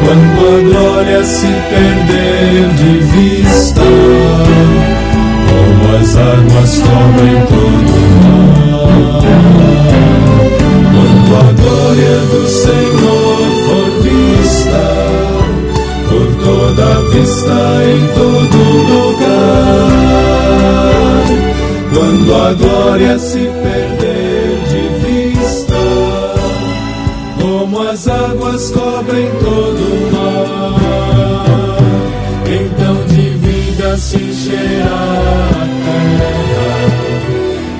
quando a glória se perder de vista, como as águas cobrem todo o mar. Quando a glória do Senhor for vista, por toda a vista em todo lugar. Quando a glória se perder de vista, como as águas cobrem todo o mar, então de vida se encherá a terra,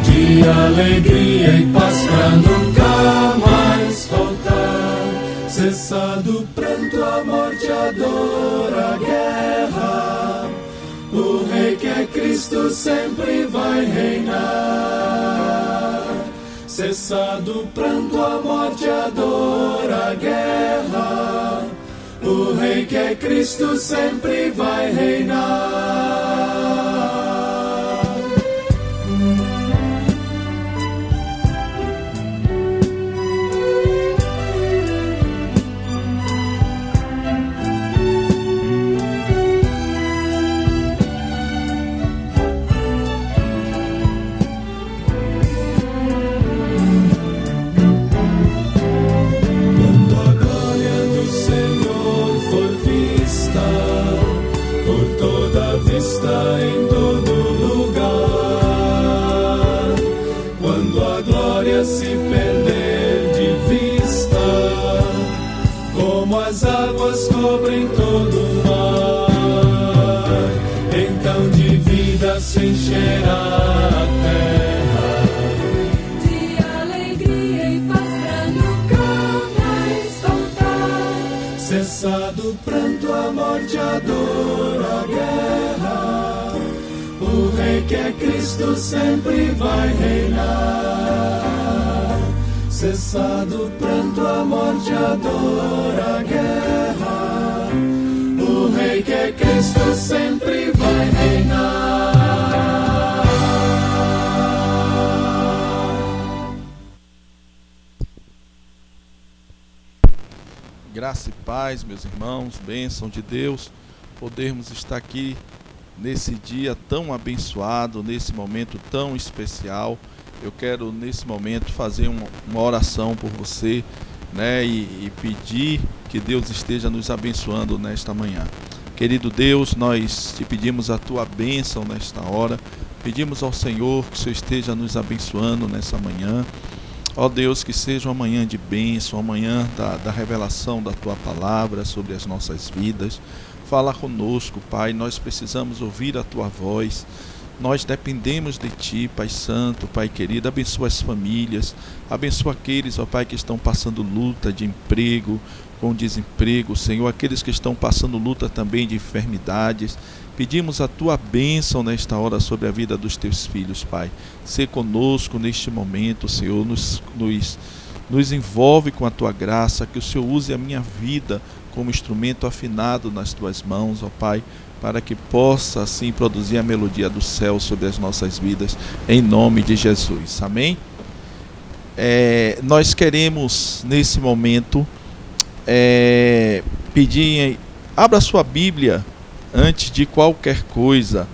de alegria e paz pra nunca mais faltar. Cessado o pranto, a morte, a dor, a guerra, o Rei que é Cristo sempre vai reinar. Cessado o pranto, a morte, a dor, a guerra, o Rei que é Cristo sempre vai reinar. Em todo lugar, quando a glória se perder de vista, como as águas cobrem todo o mar, então de vida se encherá a terra, de alegria e paz pra nunca mais faltar. Cessado o pranto, a morte, a dor, a guerra, o Rei que é Cristo sempre vai reinar. Cessado o pranto, a morte, a dor, a guerra, o Rei que é Cristo sempre vai reinar. Graça e paz, meus irmãos, bênção de Deus, podermos estar aqui nesse dia tão abençoado, nesse momento tão especial. Eu quero nesse momento fazer uma oração por você, né, e pedir que Deus esteja nos abençoando nesta manhã. Querido Deus, nós te pedimos a tua bênção nesta hora, pedimos ao Senhor que o Senhor esteja nos abençoando nessa manhã. Ó Deus, que seja uma manhã de bênção, uma manhã da revelação da tua palavra sobre as nossas vidas. Fala conosco, Pai, nós precisamos ouvir a tua voz. Nós dependemos de ti, Pai Santo, Pai querido. Abençoa as famílias, abençoa aqueles, ó Pai, que estão passando luta de emprego, com desemprego, Senhor, aqueles que estão passando luta também de enfermidades. Pedimos a tua bênção nesta hora sobre a vida dos teus filhos, Pai. Sê conosco neste momento, Senhor, nos envolve com a tua graça, que o Senhor use a minha vida como instrumento afinado nas tuas mãos, ó Pai, para que possa assim produzir a melodia do céu sobre as nossas vidas, em nome de Jesus, amém? Nós queremos nesse momento pedir, abra sua Bíblia antes de qualquer coisa,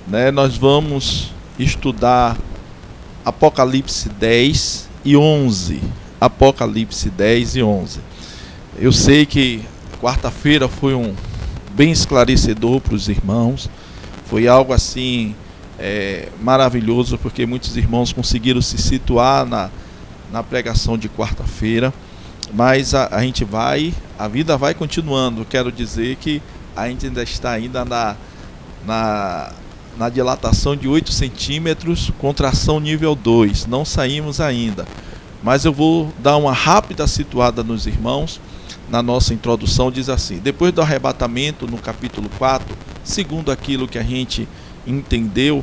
né? Nós vamos estudar Apocalipse 10 e 11, Apocalipse 10 e 11. Eu sei que quarta-feira foi bem esclarecedor para os irmãos, foi algo assim maravilhoso, porque muitos irmãos conseguiram se situar na pregação de quarta-feira, mas a vida vai continuando. Quero dizer que a gente ainda está na dilatação de 8 centímetros, contração nível 2, não saímos ainda, mas eu vou dar uma rápida situada nos irmãos. Na nossa introdução diz assim: depois do arrebatamento, no capítulo 4, segundo aquilo que a gente entendeu,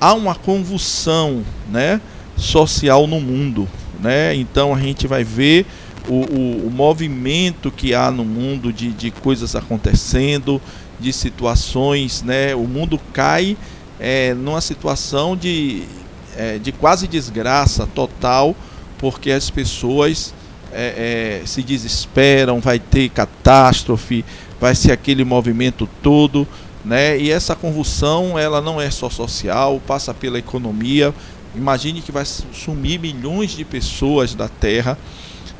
há uma convulsão, né, social no mundo, né? Então a gente vai ver o movimento que há no mundo de coisas acontecendo, de situações, né? O mundo cai numa situação de quase desgraça total, porque as pessoas se desesperam, vai ter catástrofe, vai ser aquele movimento todo, né? E essa convulsão, ela não é só social, passa pela economia. Imagine que vai sumir milhões de pessoas da Terra,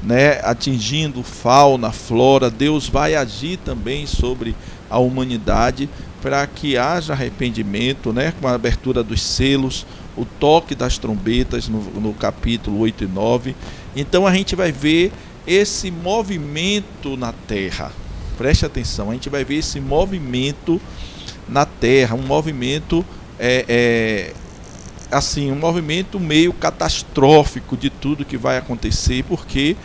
né? Atingindo fauna, flora. Deus vai agir também sobre a humanidade para que haja arrependimento, né? Com a abertura dos selos, o toque das trombetas no capítulo 8 e 9. Então a gente vai ver esse movimento na Terra. Preste atenção, a gente vai ver esse movimento na Terra, um movimento assim, um movimento meio catastrófico de tudo que vai acontecer, porque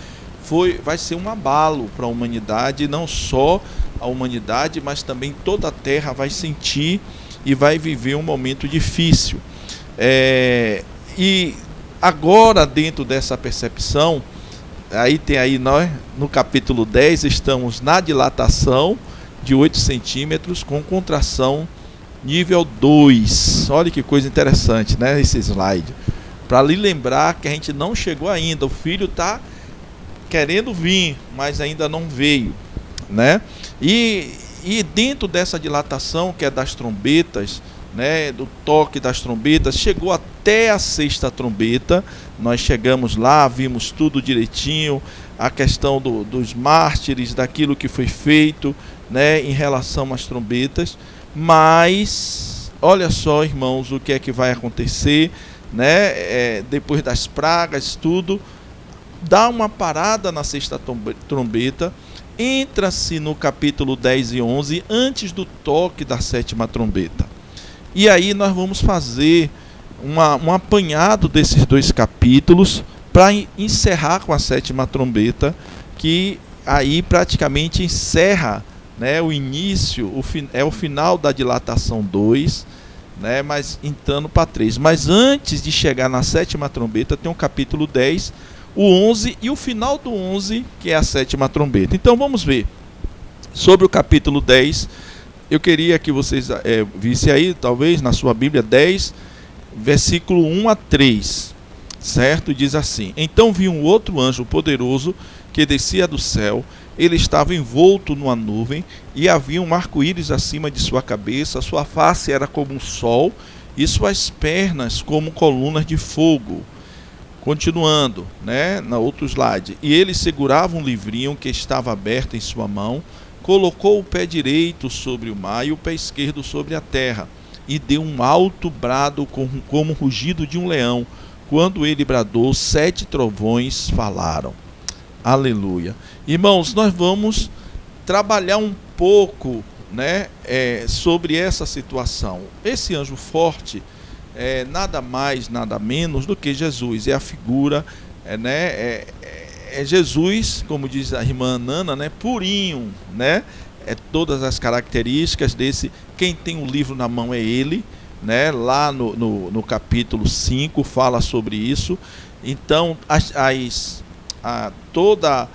vai ser um abalo para a humanidade, não só a humanidade, mas também toda a Terra vai sentir e vai viver um momento difícil. E agora, dentro dessa percepção, aí tem aí nós, no capítulo 10, estamos na dilatação de 8 centímetros com contração nível 2. Olha que coisa interessante, né, esse slide. Para lhe lembrar que a gente não chegou ainda, o filho está querendo vir, mas ainda não veio, né? E dentro dessa dilatação, que é das trombetas, né, do toque das trombetas, chegou até a 6ª trombeta. Nós chegamos lá, vimos tudo direitinho, a questão dos mártires, daquilo que foi feito, né, em relação às trombetas. Mas olha só, irmãos, o que é que vai acontecer, né? Depois das pragas, tudo dá uma parada na 6ª trombeta. Entra-se no capítulo 10 e 11 antes do toque da 7ª trombeta. E aí nós vamos fazer um apanhado desses 2 capítulos para encerrar com a 7ª trombeta, que aí praticamente encerra, né, o início, é o final da dilatação 2, né, mas entrando para 3. Mas antes de chegar na 7ª trombeta, tem o capítulo 10, o 11 e o final do 11, que é a 7ª trombeta. Então vamos ver sobre o capítulo 10. Eu queria que vocês vissem aí, talvez, na sua Bíblia, 10, versículo 1 a 3, certo? Diz assim: Então vi um outro anjo poderoso que descia do céu. Ele estava envolto numa nuvem e havia um arco-íris acima de sua cabeça. Sua face era como um sol e suas pernas como colunas de fogo. Continuando, né, na outro slide. E ele segurava um livrinho que estava aberto em sua mão. Colocou o pé direito sobre o mar e o pé esquerdo sobre a terra, e deu um alto brado como o rugido de um leão. Quando ele bradou, 7 trovões falaram. Aleluia. Irmãos, nós vamos trabalhar um pouco, né, sobre essa situação. Esse anjo forte é nada mais, nada menos do que Jesus. É a figura, é Jesus, como diz a irmã Nana, né, purinho, né? Todas as características desse. Quem tem o livro na mão é ele, né? Lá no capítulo 5 fala sobre isso. Então, todas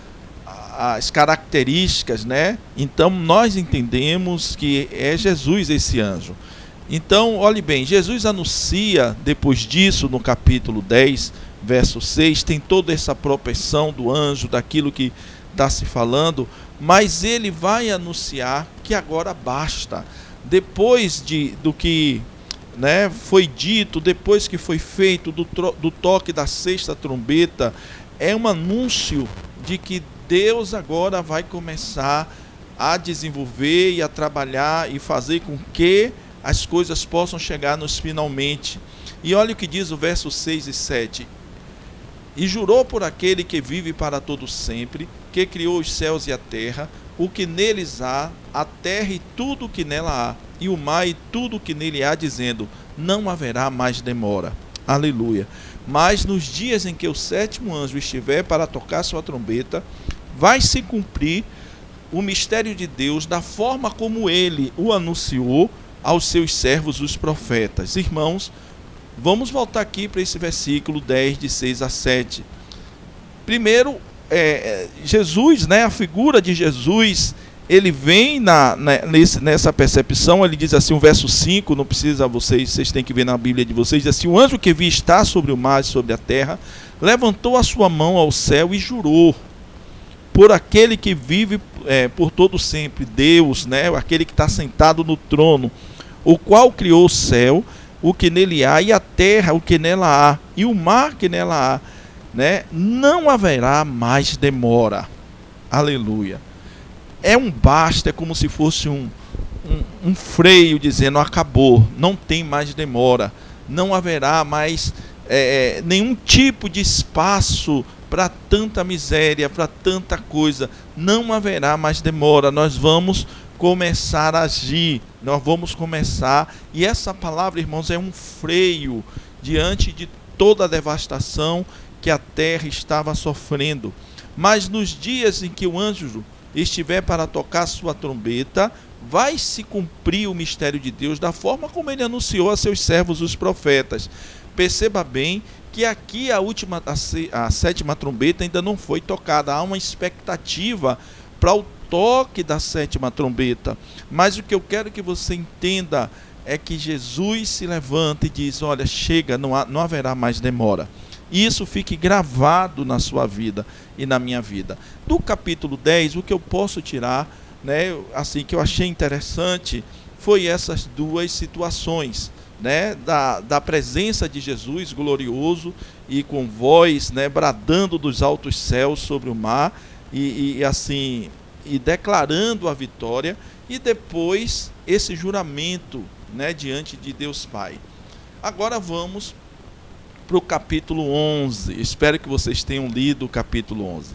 as características, né? Então, nós entendemos que é Jesus esse anjo. Então, olhe bem, Jesus anuncia, depois disso, no capítulo 10, verso 6, tem toda essa propensão do anjo, daquilo que está se falando, mas ele vai anunciar que agora basta. Depois do que, né, foi dito, depois que foi feito do toque da 6ª trombeta, é um anúncio de que Deus agora vai começar a desenvolver e a trabalhar e fazer com que as coisas possam chegar nos finalmente. E olha o que diz o verso 6 e 7. E jurou por aquele que vive para todo sempre, que criou os céus e a terra, o que neles há, a terra e tudo o que nela há, e o mar e tudo o que nele há, dizendo: não haverá mais demora. Aleluia. Mas nos dias em que o 7º anjo estiver para tocar sua trombeta, vai se cumprir o mistério de Deus da forma como ele o anunciou aos seus servos, os profetas. Irmãos, vamos voltar aqui para esse versículo 10, de 6 a 7. Primeiro, Jesus, né, a figura de Jesus, ele vem nessa percepção. Ele diz assim, o verso 5, não precisa vocês têm que ver na Bíblia de vocês, diz assim: o anjo que vi estar sobre o mar e sobre a terra, levantou a sua mão ao céu e jurou. por aquele que vive por todo sempre, Deus, né? Aquele que está sentado no trono, o qual criou o céu, o que nele há, e a terra, o que nela há, e o mar que nela há, né? Não haverá mais demora. Aleluia. É um basta, é como se fosse um freio dizendo: acabou, não tem mais demora, não haverá mais nenhum tipo de espaço para tanta miséria, para tanta coisa. Não haverá mais demora, nós vamos começar a agir, nós vamos começar, e essa palavra, irmãos, é um freio diante de toda a devastação que a terra estava sofrendo. Mas nos dias em que o anjo estiver para tocar sua trombeta, vai se cumprir o mistério de Deus da forma como ele anunciou a seus servos, os profetas. Perceba bem que aqui a sétima trombeta ainda não foi tocada. Há uma expectativa para o toque da sétima trombeta. Mas o que eu quero que você entenda é que Jesus se levanta e diz: olha, chega, não haverá mais demora. E isso fique gravado na sua vida e na minha vida. Do capítulo 10, o que eu posso tirar, né, assim, que eu achei interessante, foi essas duas situações, né, da presença de Jesus glorioso e com voz, né, bradando dos altos céus sobre o mar e assim, e declarando a vitória, e depois esse juramento, né, diante de Deus Pai. Agora vamos para o capítulo 11. Espero que vocês tenham lido o capítulo 11.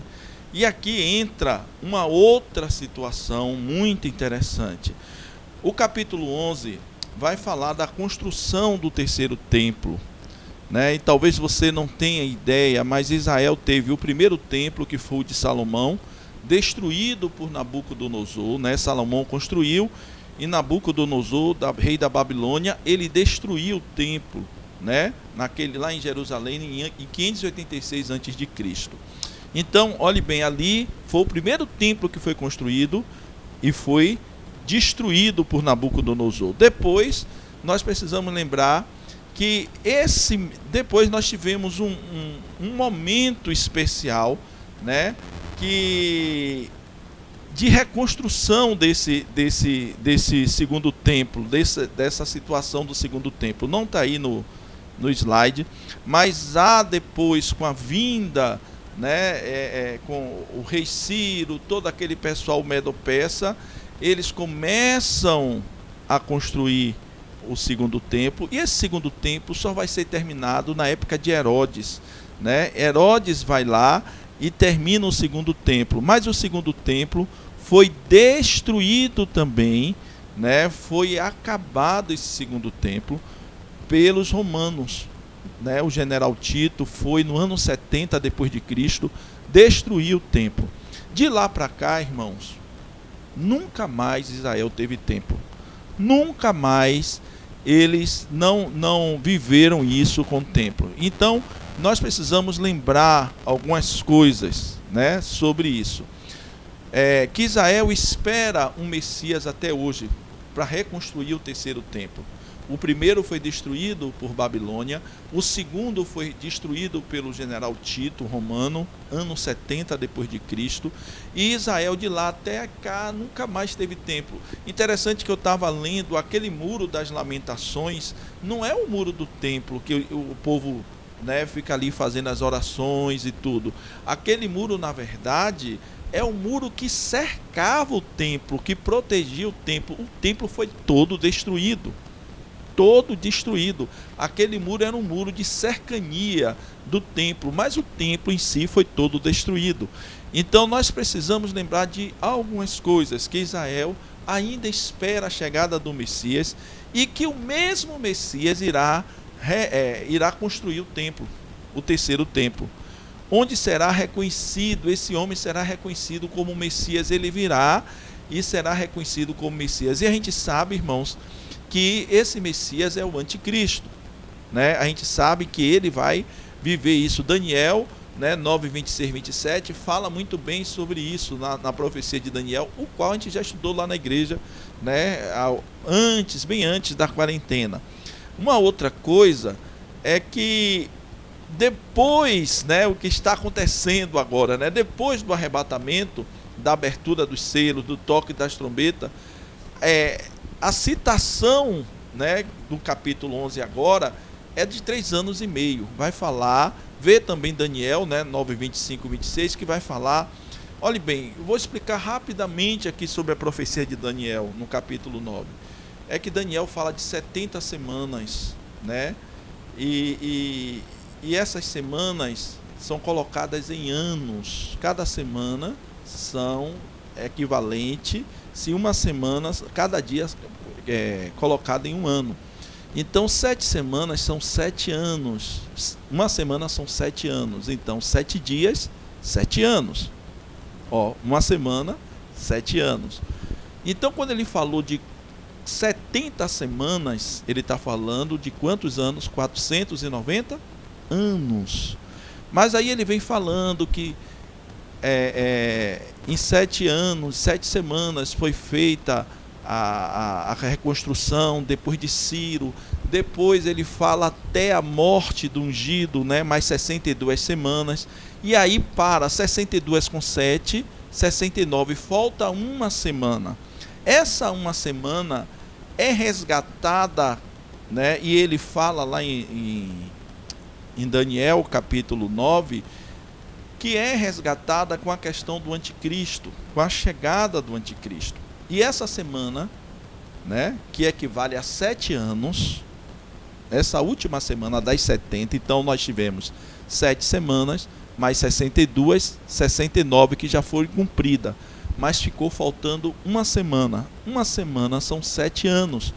E aqui entra uma outra situação muito interessante. O capítulo 11 vai falar da construção do terceiro templo, né? E talvez você não tenha ideia, mas Israel teve o primeiro templo, que foi o de Salomão, destruído por Nabucodonosor, né? Salomão construiu, e Nabucodonosor, rei da Babilônia, ele destruiu o templo, né? Lá em Jerusalém, em 586 a.C. Então, olhe bem, ali foi o primeiro templo que foi construído e foi destruído por Nabucodonosor. Depois, nós precisamos lembrar que depois nós tivemos um momento especial, né, de reconstrução desse segundo templo, dessa situação do segundo templo. Não está aí no slide, mas há depois, com a vinda, né, com o rei Ciro, todo aquele pessoal medo-persa, eles começam a construir o segundo templo, e esse segundo templo só vai ser terminado na época de Herodes, né? Herodes vai lá e termina o segundo templo, mas o segundo templo foi destruído também, né? Foi acabado esse segundo templo pelos romanos, né? O general Tito foi no ano 70 depois de Cristo destruir o templo. De lá para cá, irmãos, nunca mais Israel teve templo. Nunca mais eles não viveram isso com o templo. Então, nós precisamos lembrar algumas coisas, né, sobre isso. Que Israel espera um Messias até hoje para reconstruir o terceiro templo. O primeiro foi destruído por Babilônia, o segundo foi destruído pelo general Tito, romano, ano 70 depois de Cristo, e Israel de lá até cá nunca mais teve templo. Interessante que eu estava lendo, aquele muro das lamentações não é o muro do templo, que o povo, né, fica ali fazendo as orações e tudo. Aquele muro, na verdade, é o muro que cercava o templo, que protegia o templo. O templo foi todo destruído. Todo destruído. Aquele muro era um muro de cercania do templo, mas o templo em si foi todo destruído. Então nós precisamos lembrar de algumas coisas, que Israel ainda espera a chegada do Messias, e que o mesmo Messias irá construir o templo, o terceiro templo, onde será reconhecido, esse homem será reconhecido como Messias, ele virá e será reconhecido como Messias. E a gente sabe, irmãos, que esse Messias é o anticristo, né? A gente sabe que ele vai viver isso. Daniel, né, 9, 26, 27, fala muito bem sobre isso na profecia de Daniel, o qual a gente já estudou lá na igreja, né, bem antes da quarentena. Uma outra coisa é que depois, né, o que está acontecendo agora, né, depois do arrebatamento, da abertura dos selos, do toque das trombetas, a citação, né, do capítulo 11 agora é de 3 anos e meio. Vai falar, vê também Daniel, né, 9, 25, 26, que vai falar. Olhe bem, eu vou explicar rapidamente aqui sobre a profecia de Daniel, no capítulo 9. É que Daniel fala de 70 semanas, né, e essas semanas são colocadas em anos. Cada semana são equivalente, se uma semana, cada dia é colocado em um ano. Então 7 semanas são 7 anos. Uma semana são 7 anos. Então 7 dias, 7 anos. Uma semana, 7 anos. Então quando ele falou de 70 semanas, ele está falando de quantos anos? 490 anos. Mas aí ele vem falando que em 7 anos, 7 semanas foi feita a reconstrução, depois de Ciro. Depois ele fala até a morte do ungido, né, mais 62 semanas. E aí para 62 com 7, 69, falta uma semana. Essa uma semana é resgatada, né, e ele fala lá em Daniel capítulo 9, que é resgatada com a questão do anticristo, com a chegada do anticristo. E essa semana, né, que equivale a 7 anos, essa última semana das 70, então nós tivemos 7 semanas, mais 62, 69 que já foi cumprida, mas ficou faltando uma semana. Uma semana são 7 anos.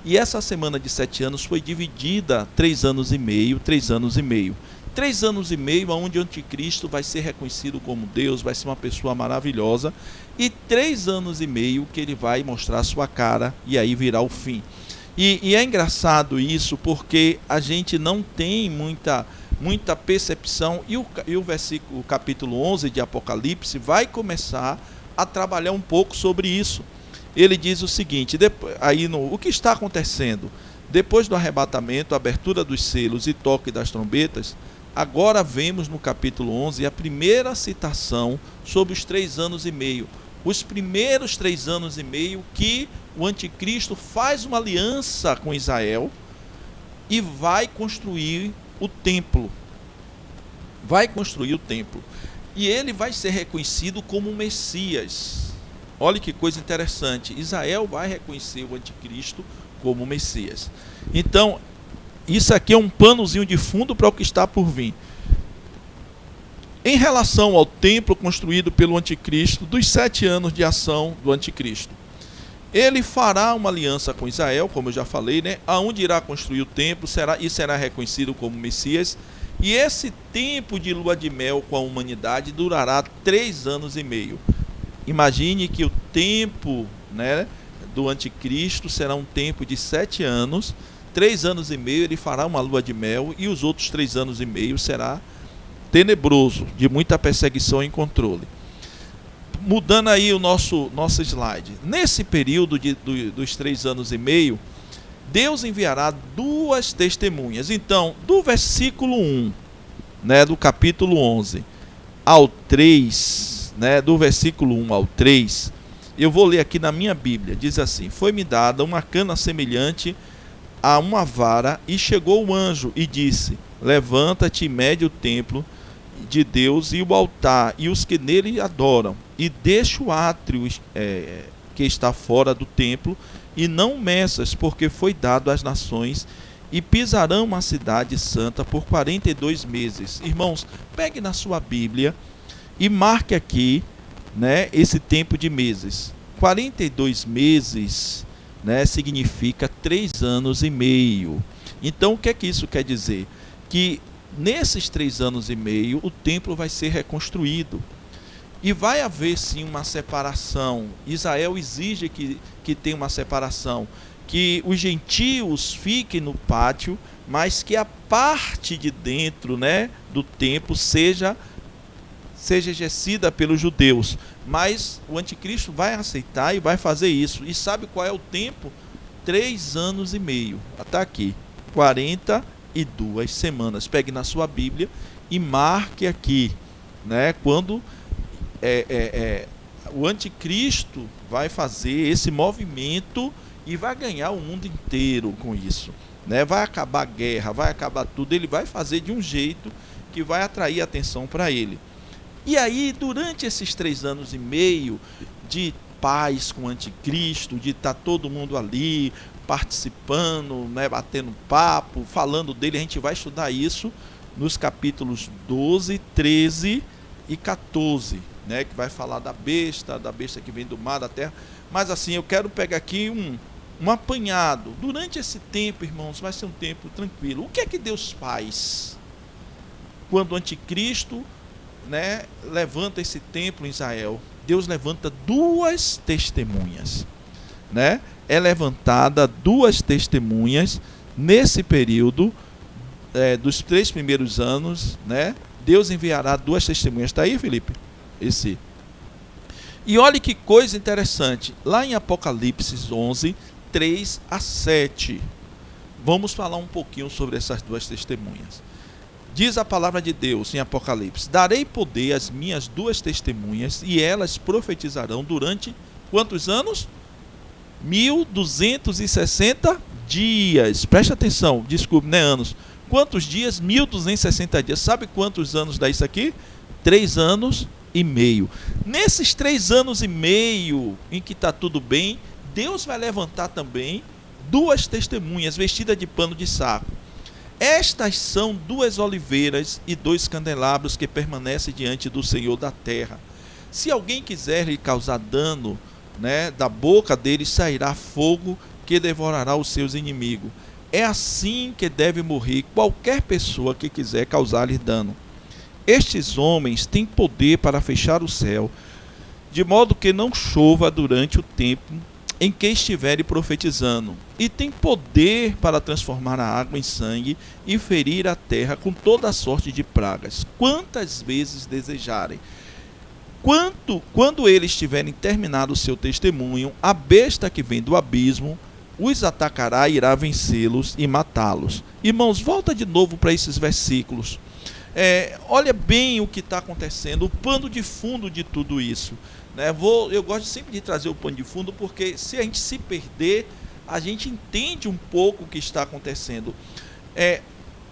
E essa semana de 7 anos foi dividida 3 anos e meio, 3 anos e meio. 3 anos e meio onde o anticristo vai ser reconhecido como Deus, vai ser uma pessoa maravilhosa, e 3 anos e meio que ele vai mostrar a sua cara, e aí virá o fim. E é engraçado isso, porque a gente não tem muita percepção, e o versículo, o capítulo 11 de Apocalipse vai começar a trabalhar um pouco sobre isso. Ele diz o seguinte, o que está acontecendo? Depois do arrebatamento, abertura dos selos e toque das trombetas, agora vemos no capítulo 11 a primeira citação sobre os 3 anos e meio. Os primeiros 3 anos e meio que o anticristo faz uma aliança com Israel e vai construir o templo. Vai construir o templo. E ele vai ser reconhecido como Messias. Olha que coisa interessante. Israel vai reconhecer o anticristo como Messias. Então, isso aqui é um panozinho de fundo para o que está por vir. Em relação ao templo construído pelo anticristo, dos 7 anos de ação do anticristo, ele fará uma aliança com Israel, como eu já falei, né? Aonde irá construir o templo será reconhecido como Messias. E esse tempo de lua de mel com a humanidade durará 3 anos e meio. Imagine que o tempo, né, do anticristo será um tempo de 7 anos. 3 anos e meio ele fará uma lua de mel, e os outros 3 anos e meio será tenebroso, de muita perseguição e controle. Mudando aí o nosso slide. Nesse período dos 3 anos e meio, Deus enviará 2 testemunhas. Então, do versículo 1, né, do capítulo 11 ao 3, né, do versículo 1 ao 3, eu vou ler aqui na minha Bíblia. Diz assim: foi-me dada uma cana semelhante a uma vara, e chegou o anjo e disse: levanta-te e mede o templo de Deus e o altar e os que nele adoram, e deixa o átrio que está fora do templo, e não meças, porque foi dado às nações, e pisarão a cidade santa por 42 meses. Irmãos, pegue na sua Bíblia e marque aqui, né, esse tempo de meses. 42 meses, né, significa 3 anos e meio. Então o que é que isso quer dizer? Que nesses 3 anos e meio o templo vai ser reconstruído. E vai haver sim uma separação. Israel exige que tenha uma separação, que os gentios fiquem no pátio, mas que a parte de dentro, né, do templo seja exercida pelos judeus. Mas o anticristo vai aceitar e vai fazer isso. E sabe qual é o tempo? 3 anos e meio. Está aqui, 42 32 semanas. Pegue na sua Bíblia e marque aqui, né, quando o anticristo vai fazer esse movimento e vai ganhar o mundo inteiro com isso, né? Vai acabar a guerra, vai acabar tudo, ele vai fazer de um jeito que vai atrair atenção para ele. E aí, durante esses 3 anos e meio de paz com o anticristo, de estar todo mundo ali participando, né, batendo papo, falando dele, a gente vai estudar isso nos capítulos 12, 13 e 14, né, que vai falar da besta que vem do mar, da terra. Mas assim, eu quero pegar aqui um apanhado. Durante esse tempo, irmãos, vai ser um tempo tranquilo. O que é que Deus faz quando o anticristo, né, levanta esse templo em Israel? Deus levanta 2 testemunhas, né? É levantada 2 testemunhas nesse período dos 3 primeiros anos, né? Deus enviará 2 testemunhas. Está aí, Felipe? Esse. E olhe que coisa interessante. Lá em Apocalipse 11, 3 a 7. Vamos falar um pouquinho sobre essas 2 testemunhas. Diz a palavra de Deus em Apocalipse: darei poder às minhas 2 testemunhas, e elas profetizarão durante quantos anos? 1260 dias. Preste atenção, desculpe, não é anos. Quantos dias? 1260 dias. Sabe quantos anos dá isso aqui? 3 anos e meio. Nesses 3 anos e meio em que está tudo bem, Deus vai levantar também 2 testemunhas vestidas de pano de saco. Estas são 2 oliveiras e 2 candelabros que permanecem diante do Senhor da terra. Se alguém quiser lhe causar dano, né, da boca dele sairá fogo que devorará os seus inimigos. É assim que deve morrer qualquer pessoa que quiser causar-lhe dano. Estes homens têm poder para fechar o céu, de modo que não chova durante o tempo em que estiverem profetizando, e tem poder para transformar a água em sangue e ferir a terra com toda a sorte de pragas, quantas vezes desejarem. Quando eles tiverem terminado o seu testemunho, a besta que vem do abismo os atacará e irá vencê-los e matá-los. Irmãos, volta de novo para esses versículos. Olha bem o que está acontecendo, o pano de fundo de tudo isso. Eu gosto sempre de trazer o pano de fundo, porque se a gente se perder, a gente entende um pouco o que está acontecendo.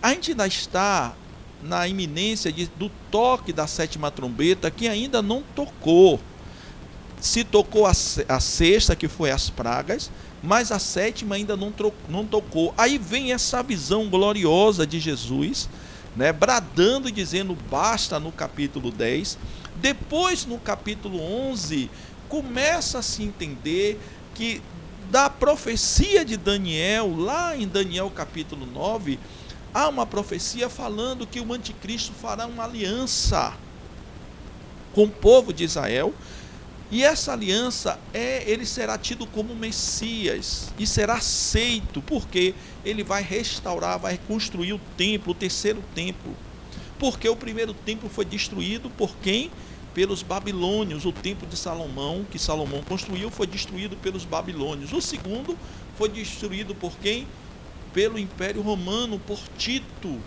A gente ainda está na iminência do toque da 7ª trombeta, que ainda não tocou. Se tocou a 6ª, que foi as pragas, mas a 7ª ainda não tocou. Aí vem essa visão gloriosa de Jesus, né, bradando e dizendo basta no capítulo 10. Depois, no capítulo 11, começa a se entender que da profecia de Daniel, lá em Daniel capítulo 9, há uma profecia falando que o anticristo fará uma aliança com o povo de Israel, e essa aliança ele será tido como Messias e será aceito, porque ele vai restaurar, vai reconstruir o templo, o 3º templo, porque o 1º templo foi destruído por quem? Pelos babilônios. O templo de Salomão, que Salomão construiu, foi destruído pelos babilônios. O 2º foi destruído por quem? Pelo Império Romano, por Tito.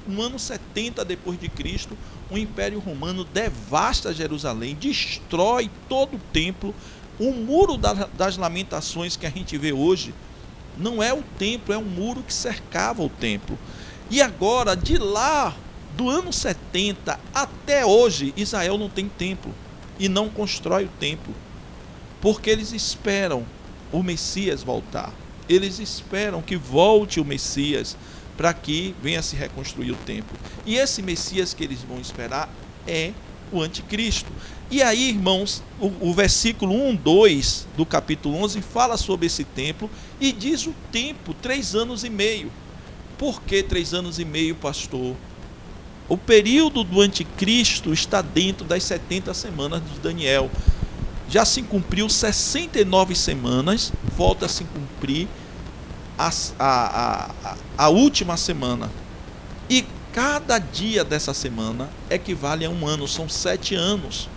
No ano 70 depois de Cristo, o Império Romano devasta Jerusalém, destrói todo o templo. O muro das lamentações que a gente vê hoje não é o templo, é um muro que cercava o templo. E agora, de lá, do ano 70 até hoje, Israel não tem templo e não constrói o templo, porque eles esperam o Messias voltar. Eles esperam que volte o Messias para que venha se reconstruir o templo. E esse Messias que eles vão esperar é o anticristo. E aí, irmãos, o versículo 1, 2 do capítulo 11 fala sobre esse templo e diz o tempo, 3 anos e meio. Por que 3 anos e meio, pastor? O período do anticristo está dentro das 70 semanas de Daniel. Já se cumpriu 69 semanas, volta a se cumprir a última semana. E cada dia dessa semana equivale a 1 ano, são 7 anos.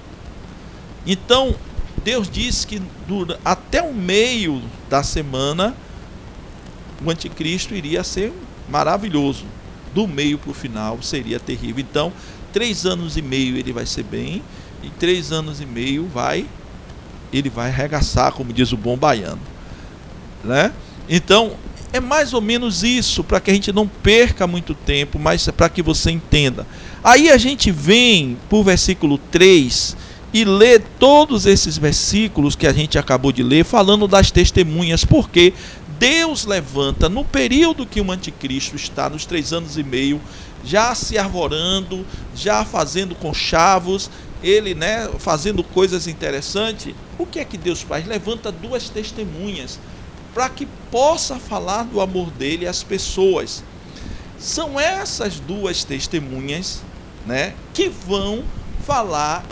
Então, Deus diz que até o meio da semana, o anticristo iria ser maravilhoso. Do meio para o final seria terrível. Então, 3 anos e meio ele vai ser bem, e 3 anos e meio ele vai arregaçar, como diz o bom baiano, né? Então, é mais ou menos isso, para que a gente não perca muito tempo, mas para que você entenda. Aí a gente vem para o versículo 3 e lê todos esses versículos que a gente acabou de ler, falando das testemunhas, porque Deus levanta, no período que o anticristo está, nos 3 anos e meio, já se arvorando, já fazendo conchavos, ele, né, fazendo coisas interessantes. O que é que Deus faz? Levanta 2 testemunhas, para que possa falar do amor dele às pessoas. São essas 2 testemunhas, né, que vão falar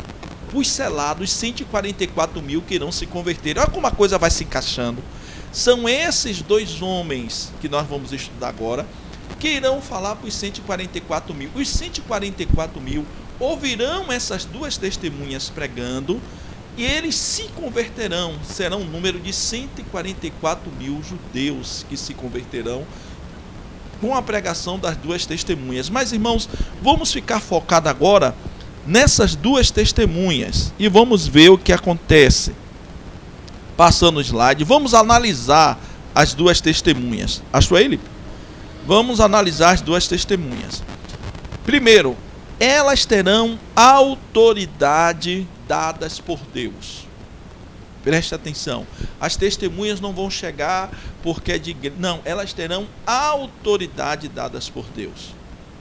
os selados, 144 mil que irão se converter. Olha como a coisa vai se encaixando. São esses 2 homens que nós vamos estudar agora, que irão falar para os 144 mil. Os 144 mil ouvirão essas 2 testemunhas pregando, e eles se converterão. Será um número de 144 mil judeus que se converterão com a pregação das 2 testemunhas. Mas, irmãos, vamos ficar focados agora nessas 2 testemunhas e vamos ver o que acontece. Passando o slide, vamos analisar as 2 testemunhas. Achou ele? Vamos analisar as 2 testemunhas. Primeiro, elas terão autoridade dadas por Deus. Preste atenção. As testemunhas não vão chegar porque é de igreja. Não, elas terão autoridade dadas por Deus.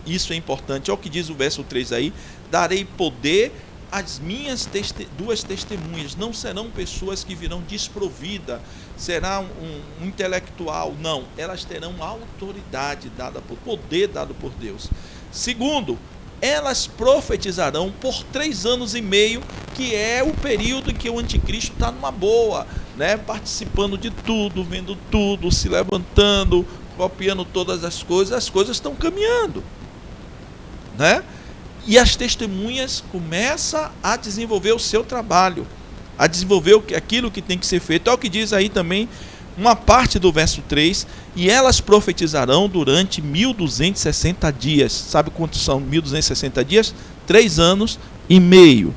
Isso é importante. Olha o que diz o verso 3 aí. Darei poder às minhas 2 testemunhas. Não serão pessoas que virão desprovidas. Será um intelectual. Não, elas terão autoridade dada por poder dado por Deus. Segundo, elas profetizarão por 3 anos e meio, que é o período em que o anticristo está numa boa, né? Participando de tudo, vendo tudo, se levantando, copiando todas as coisas estão caminhando, né? E as testemunhas começam a desenvolver o seu trabalho, a desenvolver aquilo que tem que ser feito. É o que diz aí também uma parte do verso 3, e elas profetizarão durante 1260 dias. Sabe quantos são 1260 dias? 3 anos e meio.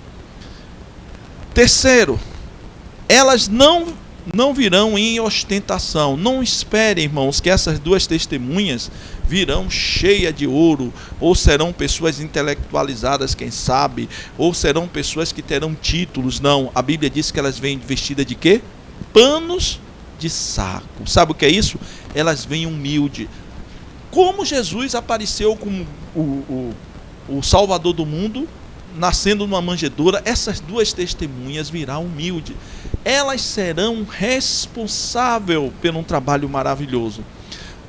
Terceiro, elas não virão em ostentação. Não esperem, irmãos, que essas 2 testemunhas virão cheia de ouro, ou serão pessoas intelectualizadas, quem sabe, ou serão pessoas que terão títulos. Não, a Bíblia diz que elas vêm vestidas de quê? Panos de saco. Sabe o que é isso? Elas vêm humilde. Como Jesus apareceu como o Salvador do mundo, nascendo numa manjedoura, essas 2 testemunhas virão humilde. Elas serão responsáveis por um trabalho maravilhoso.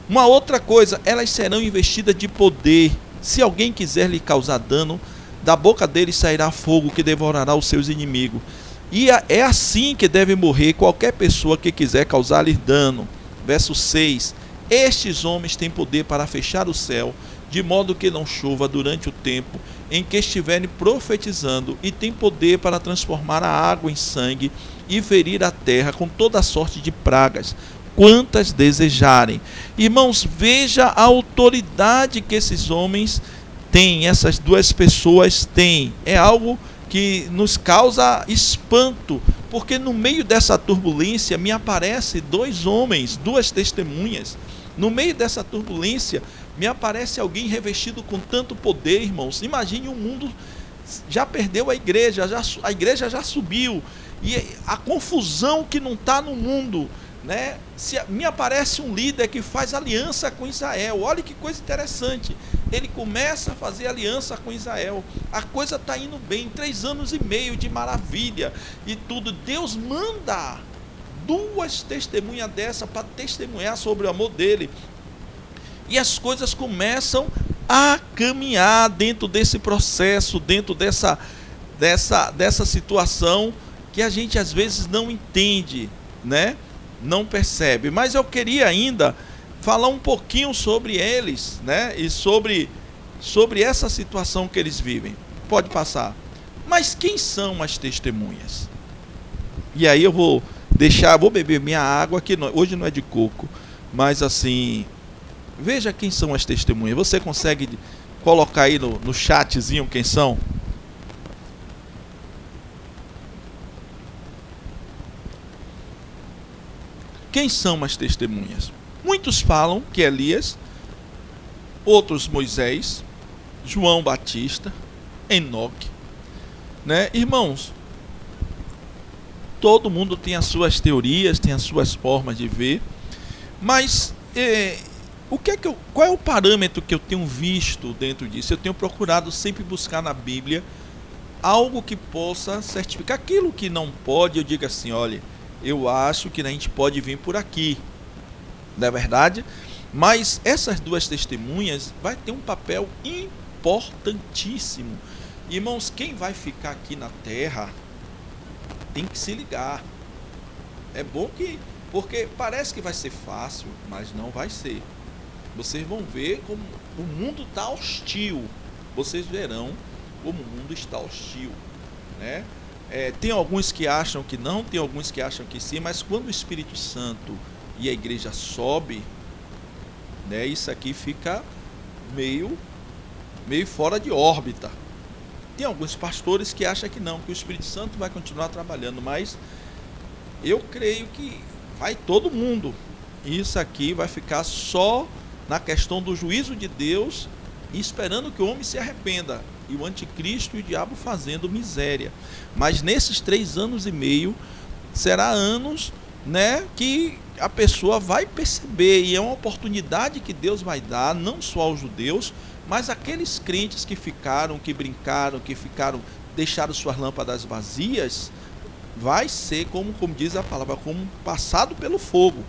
Uma outra coisa, elas serão investidas de poder. Se alguém quiser lhe causar dano, da boca deles sairá fogo que devorará os seus inimigos. E é assim que deve morrer qualquer pessoa que quiser causar-lhe dano. Verso 6. Estes homens têm poder para fechar o céu, de modo que não chova durante o tempo em que estiverem profetizando, e têm poder para transformar a água em sangue e ferir a terra com toda sorte de pragas, quantas desejarem. Irmãos, veja a autoridade que esses homens têm, essas 2 pessoas têm. É algo que nos causa espanto, porque no meio dessa turbulência me aparece 2 homens, 2 testemunhas. No meio dessa turbulência me aparece alguém revestido com tanto poder, irmãos. Imagine, o mundo já perdeu a igreja já subiu, e a confusão que não está no mundo, né? Me aparece um líder que faz aliança com Israel. Olha que coisa interessante. Ele começa a fazer aliança com Israel. A coisa está indo bem, 3 anos e meio de maravilha e tudo. Deus manda 2 testemunhas dessa para testemunhar sobre o amor dele. E as coisas começam a caminhar dentro desse processo, dentro dessa situação que a gente às vezes não entende, né? Não percebe. Mas eu queria ainda falar um pouquinho sobre eles, né? E sobre essa situação que eles vivem. Pode passar. Mas quem são as testemunhas? E aí eu vou beber minha água, que hoje não é de coco, mas assim, Veja quem são as testemunhas. Você consegue colocar aí no chatzinho quem são? Quem são as testemunhas? Muitos falam que Elias, outros Moisés, João Batista, Enoque, né? Irmãos, todo mundo tem as suas teorias, tem as suas formas de ver, mas qual é o parâmetro que eu tenho visto dentro disso? Eu tenho procurado sempre buscar na Bíblia algo que possa certificar aquilo que não pode. Eu digo assim, olha, eu acho que a gente pode vir por aqui, não é verdade? Mas essas duas testemunhas vai ter um papel importantíssimo. Irmãos, quem vai ficar aqui na terra tem que se ligar. É bom que, porque parece que vai ser fácil, mas não vai ser. Vocês vão ver como o mundo está hostil. Vocês verão como o mundo está hostil, né? Tem alguns que acham que não, tem alguns que acham que sim, mas quando o Espírito Santo e a igreja sobe, né, isso aqui fica meio fora de órbita. Tem alguns pastores que acham que não, que o Espírito Santo vai continuar trabalhando, mas eu creio que vai todo mundo. Isso aqui vai ficar só na questão do juízo de Deus, esperando que o homem se arrependa, e o anticristo e o diabo fazendo miséria. Mas nesses 3 anos e meio será anos, né, que a pessoa vai perceber, e é uma oportunidade que Deus vai dar, não só aos judeus, mas aqueles crentes que ficaram, que brincaram, que ficaram, deixaram suas lâmpadas vazias, vai ser como diz a palavra, como passado pelo fogo,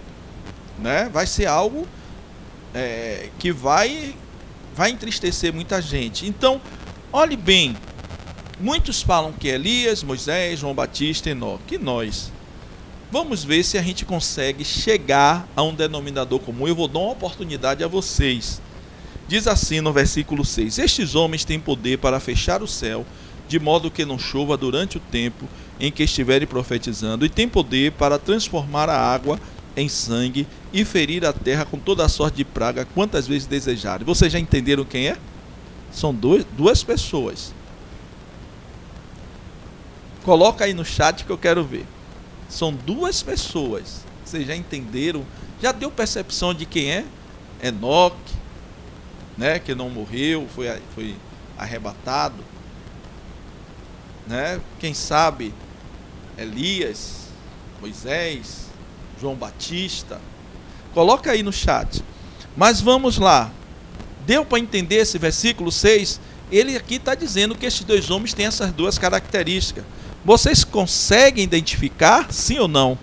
né? Vai ser algo que vai entristecer muita gente. Então, olhe bem, muitos falam que Elias, Moisés, João Batista, Enoque, e nós vamos ver se a gente consegue chegar a um denominador comum. Eu vou dar uma oportunidade a vocês. Diz assim no versículo 6: estes homens têm poder para fechar o céu, de modo que não chova durante o tempo em que estiverem profetizando, e têm poder para transformar a água em sangue e ferir a terra com toda a sorte de praga, quantas vezes desejarem. Vocês já entenderam quem é? São duas pessoas. Coloca aí no chat que eu quero ver. São 2 pessoas. Vocês já entenderam? Já deu percepção de quem é? Enoque, né, que não morreu, foi arrebatado, né? Quem sabe Elias, Moisés, João Batista. Coloca aí no chat. Mas vamos lá. Deu para entender esse versículo 6? Ele aqui está dizendo que esses 2 homens têm essas 2 características. Vocês conseguem identificar, sim ou não?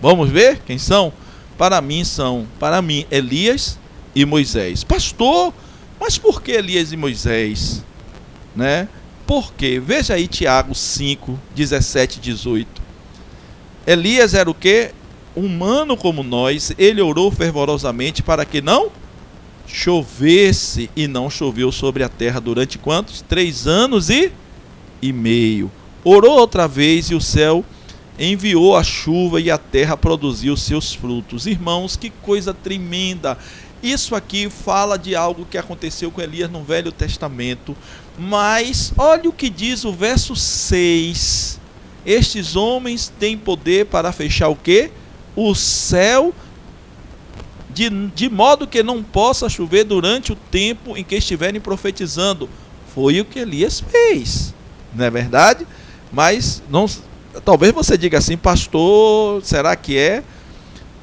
Vamos ver quem são? Para mim, Elias e Moisés. Pastor, mas por que Elias e Moisés? Né? Por quê? Veja aí Tiago 5, 17 e 18. Elias era o quê? Humano como nós. Ele orou fervorosamente para que não chovesse, e não choveu sobre a terra durante quantos? 3 anos e meio. Orou outra vez e o céu enviou a chuva e a terra produziu seus frutos. Irmãos, que coisa tremenda! Isso aqui fala de algo que aconteceu com Elias no Velho Testamento. Mas olha o que diz o verso 6. Estes homens têm poder para fechar o quê? O céu, de modo que não possa chover durante o tempo em que estiverem profetizando. Foi o que Elias fez, não é verdade? Mas não, talvez você diga assim, pastor, será que é?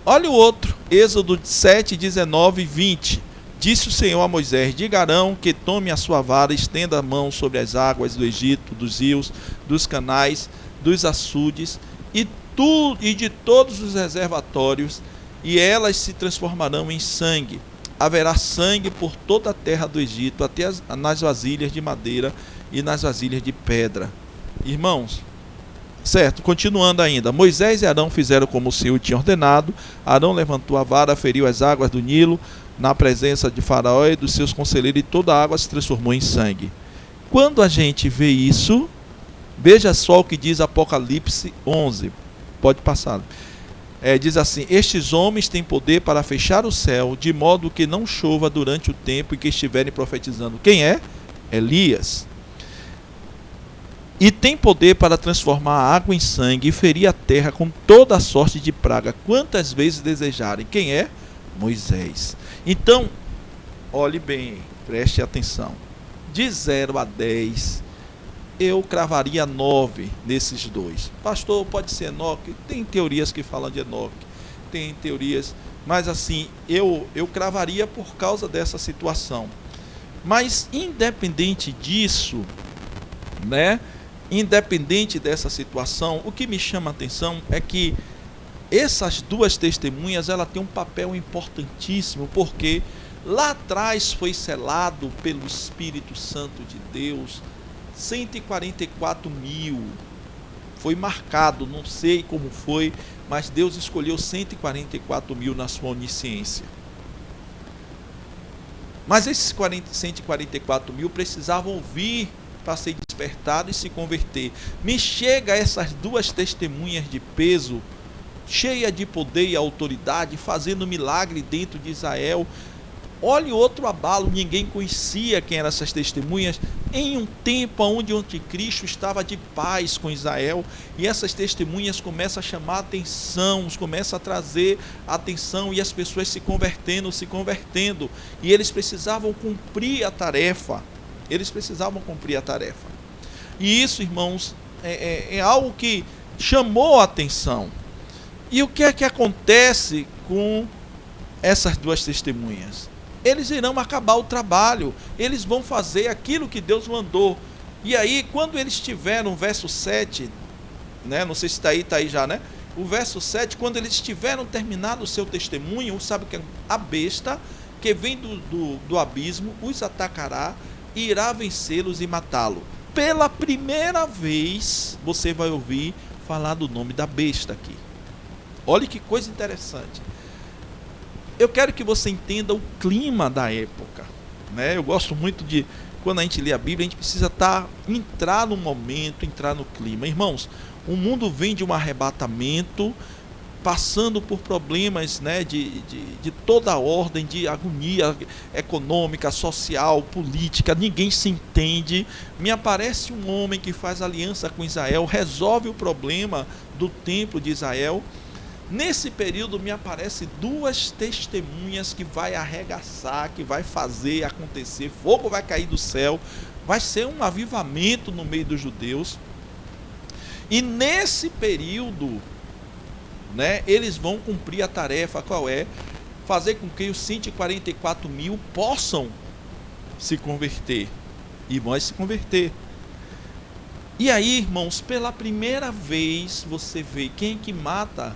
Olha o outro, Êxodo 7, 19 e 20. Disse o Senhor a Moisés: diga a Arão que tome a sua vara, estenda a mão sobre as águas do Egito, dos rios, dos canais, dos açudes e de todos os reservatórios, e elas se transformarão em sangue. Haverá sangue por toda a terra do Egito, até nas vasilhas de madeira e nas vasilhas de pedra. Irmãos, certo, continuando ainda, Moisés e Arão fizeram como o Senhor tinha ordenado. Arão levantou a vara, feriu as águas do Nilo na presença de Faraó e dos seus conselheiros, e toda a água se transformou em sangue. Quando a gente vê isso, veja só o que diz Apocalipse 11. Pode passar. diz assim: estes homens têm poder para fechar o céu, de modo que não chova durante o tempo em que estiverem profetizando. Quem é? Elias. E tem poder para transformar a água em sangue e ferir a terra com toda a sorte de praga, quantas vezes desejarem. Quem é? Moisés. Então, olhe bem, preste atenção. De 0 a 10, eu cravaria 9 nesses dois. Pastor, pode ser Enoque? Tem teorias que falam de Enoque, tem teorias, mas assim, eu cravaria por causa dessa situação. Mas independente disso, né? Independente dessa situação, o que me chama a atenção é que essas duas testemunhas, ela tem um papel importantíssimo, porque lá atrás foi selado pelo Espírito Santo de Deus 144 mil. Foi marcado, não sei como foi, mas Deus escolheu 144 mil na sua onisciência. Mas esses 144 mil precisavam ouvir para ser despertado e se converter. Me chega essas duas testemunhas de peso, cheia de poder e autoridade, fazendo milagre dentro de Israel. Olhe outro abalo, ninguém conhecia quem eram essas testemunhas, em um tempo onde o anticristo estava de paz com Israel, e essas testemunhas começam a chamar a atenção, começam a trazer atenção, e as pessoas se convertendo, e eles precisavam cumprir a tarefa. E isso, irmãos, é algo que chamou a atenção. E o que é que acontece com essas duas testemunhas? Eles irão acabar o trabalho, eles vão fazer aquilo que Deus mandou. E aí, quando eles tiveram o verso 7, né, não sei se está aí já, né? O verso 7, quando eles tiveram terminado o seu testemunho, sabe que a besta que vem do abismo os atacará e irá vencê-los e matá-lo. Pela primeira vez, você vai ouvir falar do nome da besta aqui. Olha que coisa interessante. Eu quero que você entenda o clima da época, né? Eu gosto muito de, quando a gente lê a Bíblia, a gente precisa entrar no momento, entrar no clima. Irmãos, o mundo vem de um arrebatamento, passando por problemas, né, de toda a ordem, de agonia econômica, social, política, ninguém se entende. Me aparece um homem que faz aliança com Israel, resolve o problema do templo de Israel. Nesse período me aparecem duas testemunhas que vai arregaçar, que vai fazer acontecer, fogo vai cair do céu, vai ser um avivamento no meio dos judeus. E nesse período, né, eles vão cumprir a tarefa, qual é? Fazer com que os 144 mil possam se converter. E vão se converter. E aí, irmãos, pela primeira vez você vê quem que mata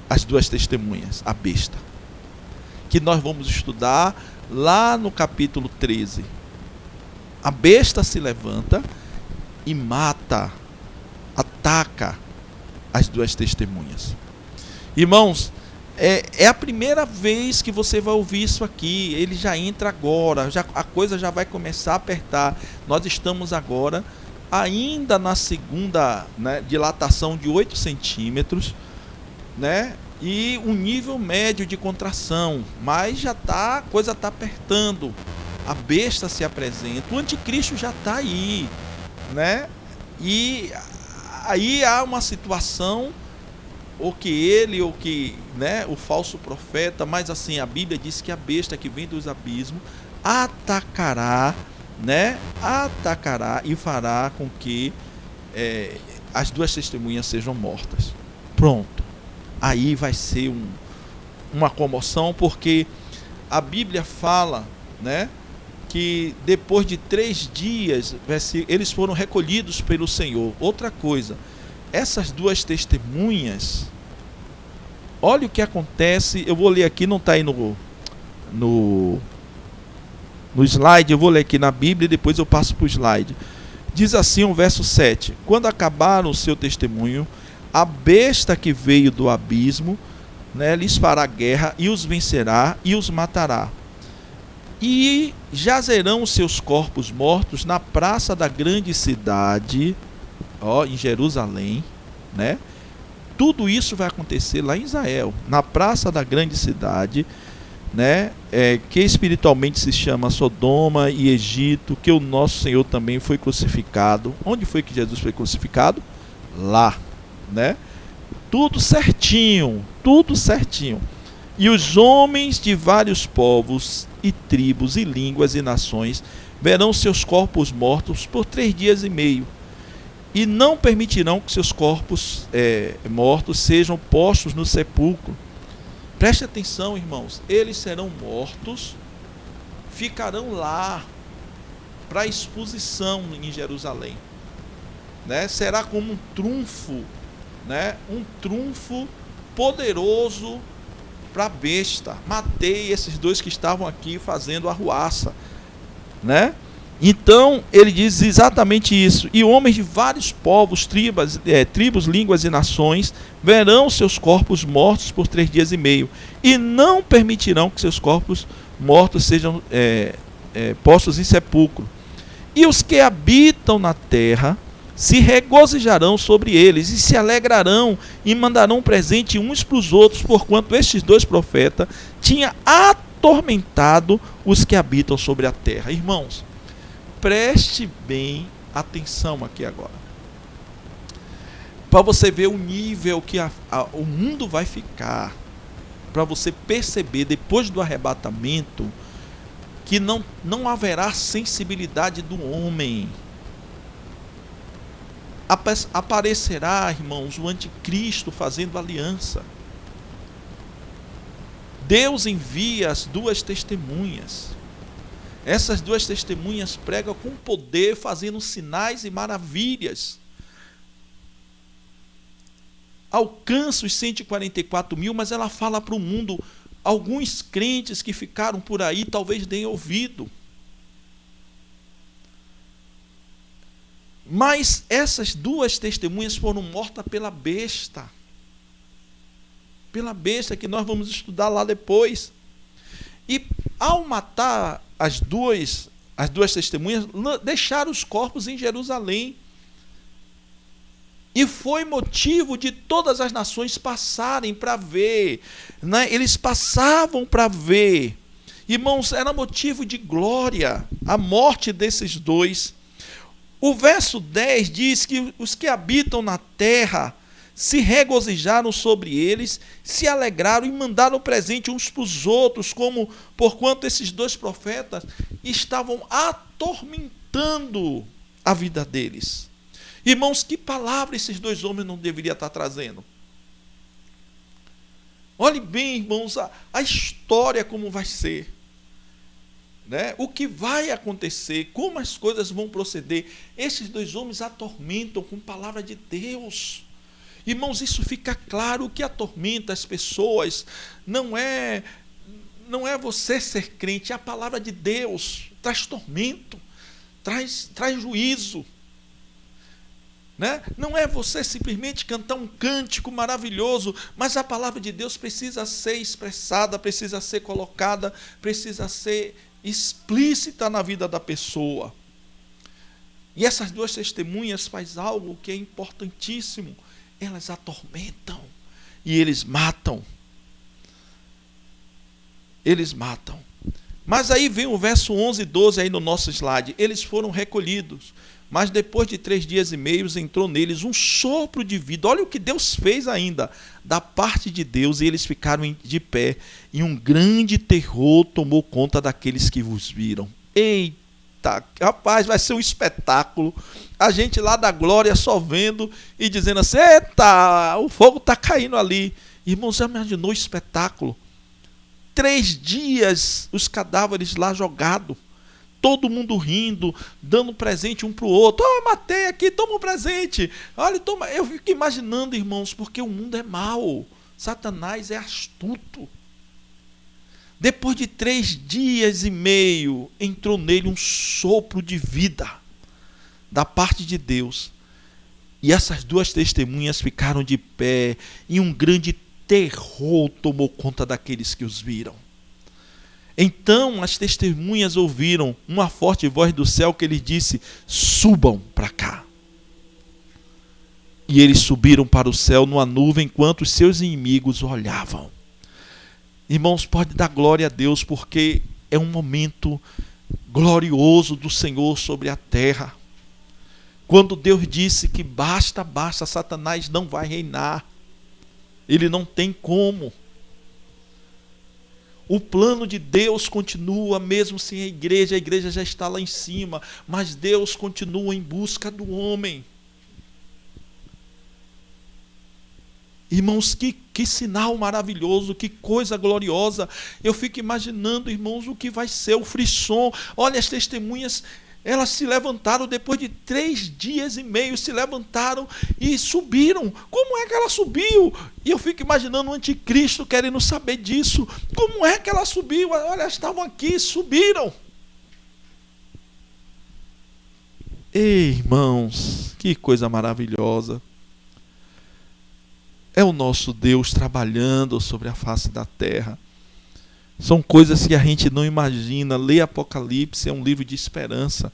as duas testemunhas, a besta, que nós vamos estudar lá no capítulo 13. A besta se levanta e mata, ataca as duas testemunhas. Irmãos, é a primeira vez que você vai ouvir isso aqui. Ele já entra agora, a coisa já vai começar a apertar. Nós estamos agora ainda na segunda, né, dilatação de 8 centímetros, né, e um nível médio de contração, mas já a coisa está apertando. A besta se apresenta, o anticristo já está aí, né, e aí há uma situação, ou que né, o falso profeta, mas assim, a Bíblia diz que a besta que vem dos abismos atacará, né, atacará e fará com que as duas testemunhas sejam mortas. Pronto. Aí vai ser uma comoção, porque a Bíblia fala, né, que depois de 3 dias eles foram recolhidos pelo Senhor. Outra coisa, essas duas testemunhas, olha o que acontece. Eu vou ler aqui, não está aí no slide, eu vou ler aqui na Bíblia e depois eu passo para o slide. Diz assim o verso 7: quando acabaram o seu testemunho, a besta que veio do abismo, né, lhes fará guerra e os vencerá e os matará. E jazerão os seus corpos mortos na praça da grande cidade, em Jerusalém, né, tudo isso vai acontecer lá em Israel, na praça da grande cidade, né, que espiritualmente se chama Sodoma e Egito, que o nosso Senhor também foi crucificado. Onde foi que Jesus foi crucificado? Lá, né? Tudo certinho, tudo certinho. E os homens de vários povos e tribos e línguas e nações verão seus corpos mortos por 3 dias e meio, e não permitirão que seus corpos mortos sejam postos no sepulcro. Preste atenção, irmãos, eles serão mortos, ficarão lá para exposição em Jerusalém, né? Será como um trunfo, né? Um trunfo poderoso para a besta. Matei esses 2 que estavam aqui fazendo arruaça, né? Então ele diz exatamente isso. E homens de vários povos, tribos, línguas e nações verão seus corpos mortos por 3 dias e meio, e não permitirão que seus corpos mortos sejam postos em sepulcro. E os que habitam na terra se regozijarão sobre eles e se alegrarão e mandarão presente uns para os outros, porquanto estes 2 profetas tinham atormentado os que habitam sobre a terra. Irmãos, preste bem atenção aqui agora, para você ver o nível que o mundo vai ficar, para você perceber depois do arrebatamento que não haverá sensibilidade do homem. Aparecerá, irmãos, o anticristo fazendo aliança. Deus envia as 2 testemunhas. Essas 2 testemunhas pregam com poder, fazendo sinais e maravilhas. Alcança os 144 mil, mas ela fala para o mundo. Alguns crentes que ficaram por aí talvez tenham ouvido. Mas essas 2 testemunhas foram mortas pela besta. Pela besta, que nós vamos estudar lá depois. E ao matar as duas testemunhas, deixaram os corpos em Jerusalém. E foi motivo de todas as nações passarem para ver, né? Eles passavam para ver. Irmãos, era motivo de glória a morte desses 2. O verso 10 diz que os que habitam na terra se regozijaram sobre eles, se alegraram e mandaram presente uns para os outros, como porquanto esses 2 profetas estavam atormentando a vida deles. Irmãos, que palavra esses 2 homens não deveriam estar trazendo? Olhe bem, irmãos, a história como vai ser, né? O que vai acontecer, como as coisas vão proceder. Esses 2 homens atormentam com palavra de Deus. Irmãos, isso fica claro. O que atormenta as pessoas não é você ser crente, é a palavra de Deus. Traz tormento, traz juízo, né? Não é você simplesmente cantar um cântico maravilhoso, mas a palavra de Deus precisa ser expressada, precisa ser colocada, precisa ser explícita na vida da pessoa. E essas 2 testemunhas fazem algo que é importantíssimo. Elas atormentam e eles matam. Eles matam. Mas aí vem o verso 11 e 12 aí no nosso slide. Eles foram recolhidos, mas depois de 3 dias e meio entrou neles um sopro de vida. Olha o que Deus fez ainda da parte de Deus, e eles ficaram de pé, e um grande terror tomou conta daqueles que vos viram. Eita, rapaz, vai ser um espetáculo. A gente lá da glória só vendo e dizendo assim: eita, o fogo está caindo ali. Irmãos, já imaginou o espetáculo? 3 dias os cadáveres lá jogados, todo mundo rindo, dando presente um para o outro. Oh, matei aqui, toma um presente. Olha, toma. Eu fico imaginando, irmãos, porque o mundo é mau. Satanás é astuto. Depois de 3 dias e meio, entrou nele um sopro de vida da parte de Deus. E essas 2 testemunhas ficaram de pé, e um grande terror tomou conta daqueles que os viram. Então as testemunhas ouviram uma forte voz do céu que lhes disse: subam para cá. E eles subiram para o céu numa nuvem enquanto os seus inimigos olhavam. Irmãos, pode dar glória a Deus, porque é um momento glorioso do Senhor sobre a terra. Quando Deus disse que basta, Satanás não vai reinar. Ele não tem como. O plano de Deus continua, mesmo sem a igreja já está lá em cima, mas Deus continua em busca do homem. Irmãos, que sinal maravilhoso, que coisa gloriosa. Eu fico imaginando, irmãos, o que vai ser o frisson. Olha, as testemunhas, elas se levantaram depois de 3 dias e meio, se levantaram e subiram. Como é que ela subiu? E eu fico imaginando o anticristo querendo saber disso. Como é que ela subiu? Olha, elas estavam aqui, subiram. Ei, irmãos, que coisa maravilhosa. É o nosso Deus trabalhando sobre a face da terra. São coisas que a gente não imagina. Ler Apocalipse é um livro de esperança.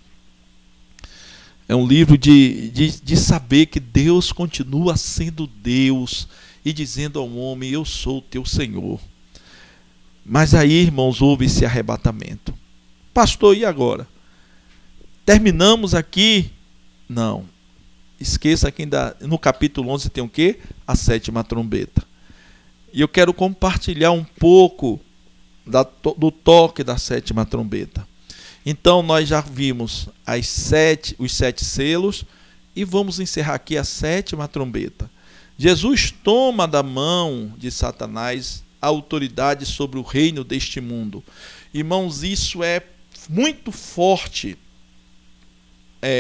É um livro de saber que Deus continua sendo Deus e dizendo ao homem: eu sou o teu Senhor. Mas aí, irmãos, houve esse arrebatamento. Pastor, e agora? Terminamos aqui? Não. Esqueça que ainda no capítulo 11 tem o quê? A 7ª trombeta. E eu quero compartilhar um pouco do toque da 7ª trombeta. Então nós já vimos os 7 selos e vamos encerrar aqui a 7ª trombeta. Jesus toma da mão de Satanás a autoridade sobre o reino deste mundo. Irmãos, isso é muito forte.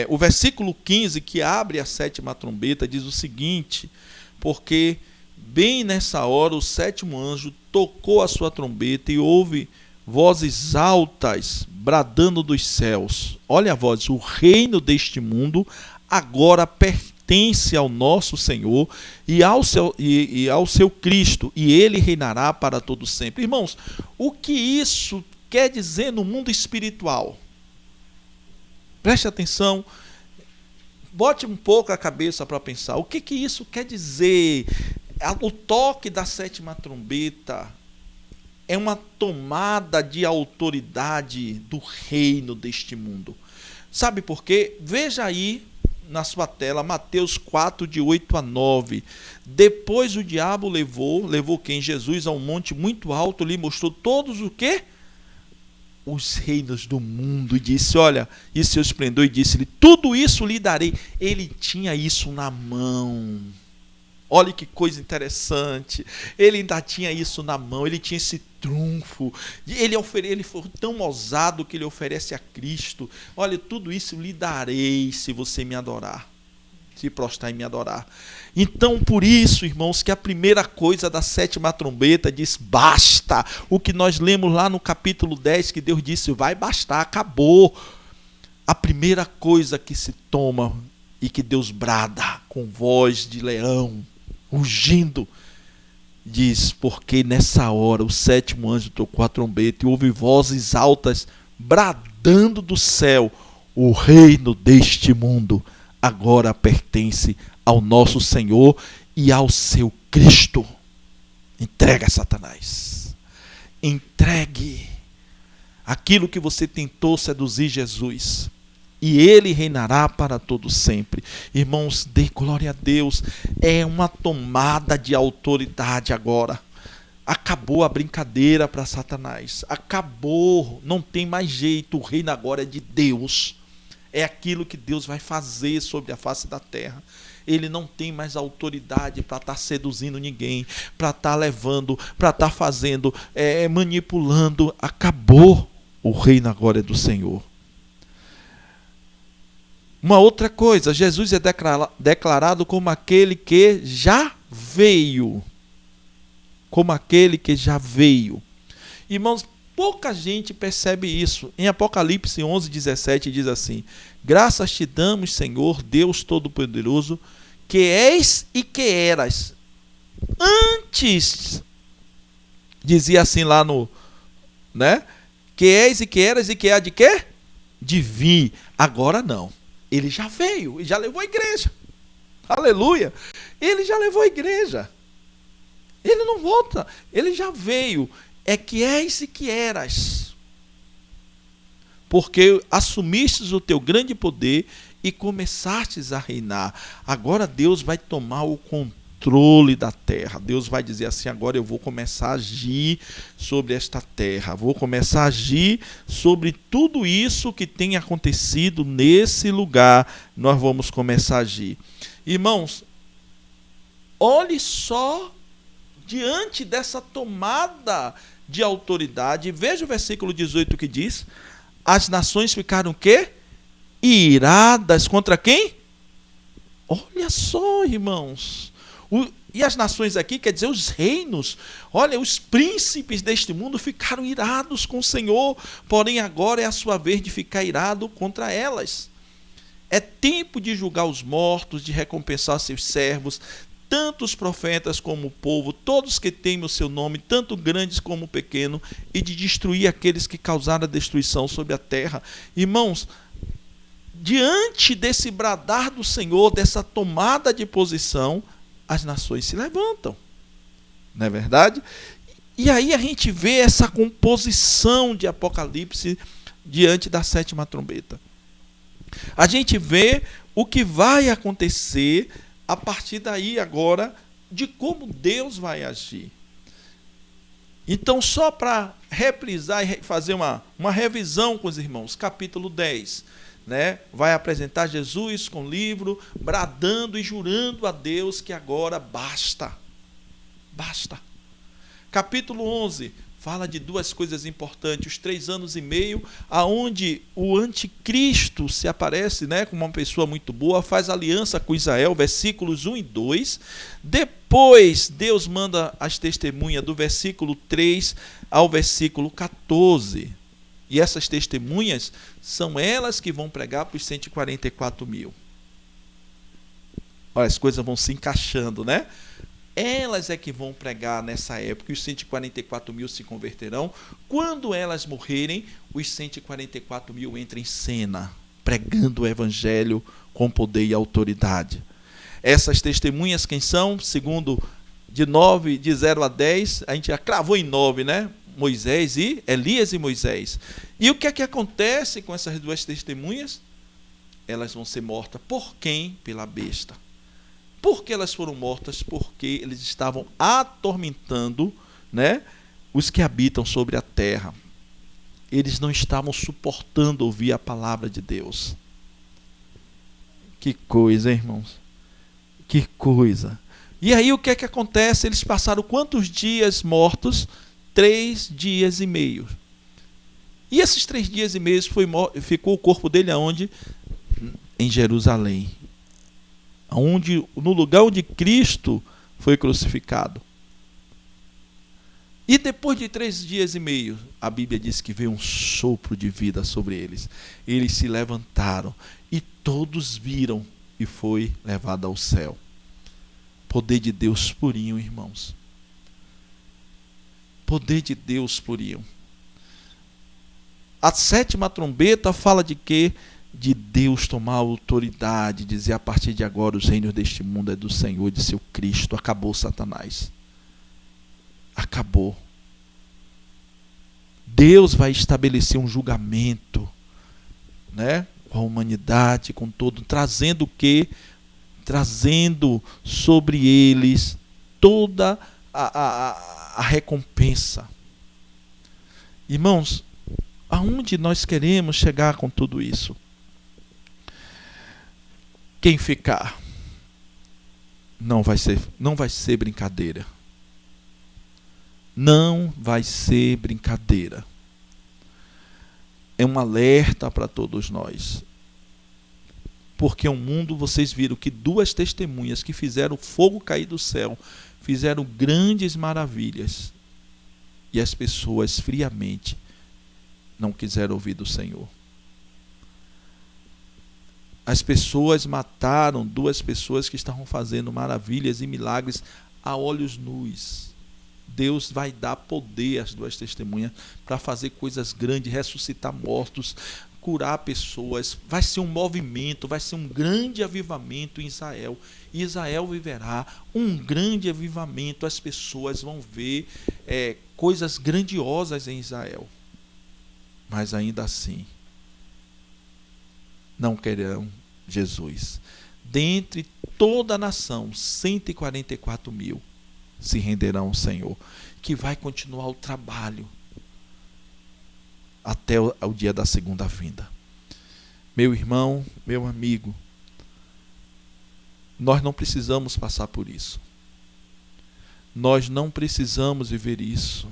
O versículo 15, que abre a 7ª trombeta, diz o seguinte: porque bem nessa hora o 7º anjo tocou a sua trombeta e houve vozes altas bradando dos céus. Olha a voz: o reino deste mundo agora pertence ao nosso Senhor e ao seu Cristo, e ele reinará para todo sempre. Irmãos, o que isso quer dizer no mundo espiritual? Preste atenção, bote um pouco a cabeça para pensar. O que isso quer dizer? O toque da 7ª trombeta é uma tomada de autoridade do reino deste mundo. Sabe por quê? Veja aí na sua tela, Mateus 4, de 8 a 9. Depois o diabo levou quem? Jesus a um monte muito alto, lhe mostrou todos o quê? Os reinos do mundo, e disse: olha, e seu esplendor, e disse-lhe: tudo isso lhe darei. Ele tinha isso na mão. Olha que coisa interessante. Ele ainda tinha isso na mão, ele tinha esse trunfo. Ele foi tão ousado que ele oferece a Cristo: olha, tudo isso lhe darei se você me adorar, se prostrar e me adorar. Então, por isso, irmãos, que a primeira coisa da 7ª trombeta diz: basta. O que nós lemos lá no capítulo 10, que Deus disse: vai bastar, acabou. A primeira coisa que se toma e que Deus brada com voz de leão, rugindo, diz: porque nessa hora o 7º anjo tocou a trombeta e houve vozes altas bradando do céu: o reino deste mundo agora pertence ao nosso Senhor e ao seu Cristo. Entrega, Satanás. Entregue aquilo que você tentou seduzir Jesus, e ele reinará para todo sempre. Irmãos, dê glória a Deus. É uma tomada de autoridade agora. Acabou a brincadeira para Satanás. Acabou, não tem mais jeito. O reino agora é de Deus. É aquilo que Deus vai fazer sobre a face da terra. Ele não tem mais autoridade para estar seduzindo ninguém, para estar levando, para estar fazendo, manipulando. Acabou. O reino agora é do Senhor. Uma outra coisa, Jesus é declarado como aquele que já veio. Como aquele que já veio. Irmãos, pouca gente percebe isso. Em Apocalipse 11, 17 diz assim: graças te damos, Senhor, Deus Todo-Poderoso, que és e que eras. Antes, dizia assim lá no, né? Que és e que eras e que há de quê? De vir. Agora não. Ele já veio e já levou a igreja. Aleluia. Ele já levou a igreja. Ele não volta. Ele já veio. É que és e que eras. Porque assumistes o teu grande poder e começastes a reinar. Agora Deus vai tomar o controle da terra. Deus vai dizer assim: agora eu vou começar a agir sobre esta terra. Vou começar a agir sobre tudo isso que tem acontecido nesse lugar. Nós vamos começar a agir. Irmãos, olhe só diante dessa tomada de autoridade. Veja o versículo 18 que diz: as nações ficaram o quê? Iradas contra quem? Olha só, irmãos. E as nações aqui, quer dizer, os reinos. Olha, os príncipes deste mundo ficaram irados com o Senhor, porém agora é a sua vez de ficar irado contra elas. É tempo de julgar os mortos, de recompensar seus servos, tanto os profetas como o povo, todos que temem o seu nome, tanto grandes como pequenos, e de destruir aqueles que causaram a destruição sobre a terra. Irmãos, diante desse bradar do Senhor, dessa tomada de posição, as nações se levantam. Não é verdade? E aí a gente vê essa composição de Apocalipse diante da sétima trombeta. A gente vê o que vai acontecer a partir daí agora, de como Deus vai agir. Então, só para reprisar e fazer uma revisão com os irmãos, capítulo 10, né, vai apresentar Jesus com o livro, bradando e jurando a Deus que agora basta. Basta. Capítulo 11, fala de duas coisas importantes: os 3 anos e meio, aonde o anticristo se aparece, né, como uma pessoa muito boa, faz aliança com Israel, versículos 1 e 2. Depois, Deus manda as testemunhas do versículo 3 ao versículo 14. E essas testemunhas são elas que vão pregar para os 144 mil. Olha, as coisas vão se encaixando, né? Elas é que vão pregar nessa época, e os 144 mil se converterão. Quando elas morrerem, os 144 mil entram em cena, pregando o evangelho com poder e autoridade. Essas testemunhas quem são? Segundo, de 0 a 10, a gente já cravou em 9, né? Moisés e Elias e Moisés. E o que é que acontece com essas duas testemunhas? Elas vão ser mortas por quem? Pela besta. Por que elas foram mortas? Porque eles estavam atormentando, né, os que habitam sobre a terra. Eles não estavam suportando ouvir a palavra de Deus. Que coisa, hein, irmãos? Que coisa. E aí o que é que acontece? Eles passaram quantos dias mortos? 3 dias e meio. E esses 3 dias e meio ficou o corpo dele aonde? Em Jerusalém. No lugar onde Cristo foi crucificado. E depois de 3 dias e meio, a Bíblia diz que veio um sopro de vida sobre eles. Eles se levantaram e todos viram e foi levado ao céu. Poder de Deus purinho, irmãos. Poder de Deus purinho. A sétima trombeta fala de quê? De Deus tomar a autoridade, dizer: a partir de agora os reinos deste mundo é do Senhor e de seu Cristo. Acabou Satanás. Acabou. Deus vai estabelecer um julgamento, né, com a humanidade, com todo, trazendo o quê? Trazendo sobre eles toda a recompensa. Irmãos, aonde nós queremos chegar com tudo isso? Quem ficar não vai ser brincadeira. Não vai ser brincadeira. É um alerta para todos nós. Porque o mundo, vocês viram que 2 testemunhas que fizeram fogo cair do céu, fizeram grandes maravilhas. E as pessoas friamente não quiseram ouvir do Senhor. As pessoas mataram 2 pessoas que estavam fazendo maravilhas e milagres a olhos nus. Deus vai dar poder às 2 testemunhas para fazer coisas grandes, ressuscitar mortos, curar pessoas, vai ser um movimento, vai ser um grande avivamento em Israel. Israel viverá um grande avivamento, as pessoas vão ver coisas grandiosas em Israel. Mas ainda assim, não quererão Jesus. Dentre toda a nação, 144 mil se renderão ao Senhor, que vai continuar o trabalho até o dia da segunda vinda. Meu irmão, meu amigo, nós não precisamos passar por isso. Nós não precisamos viver isso.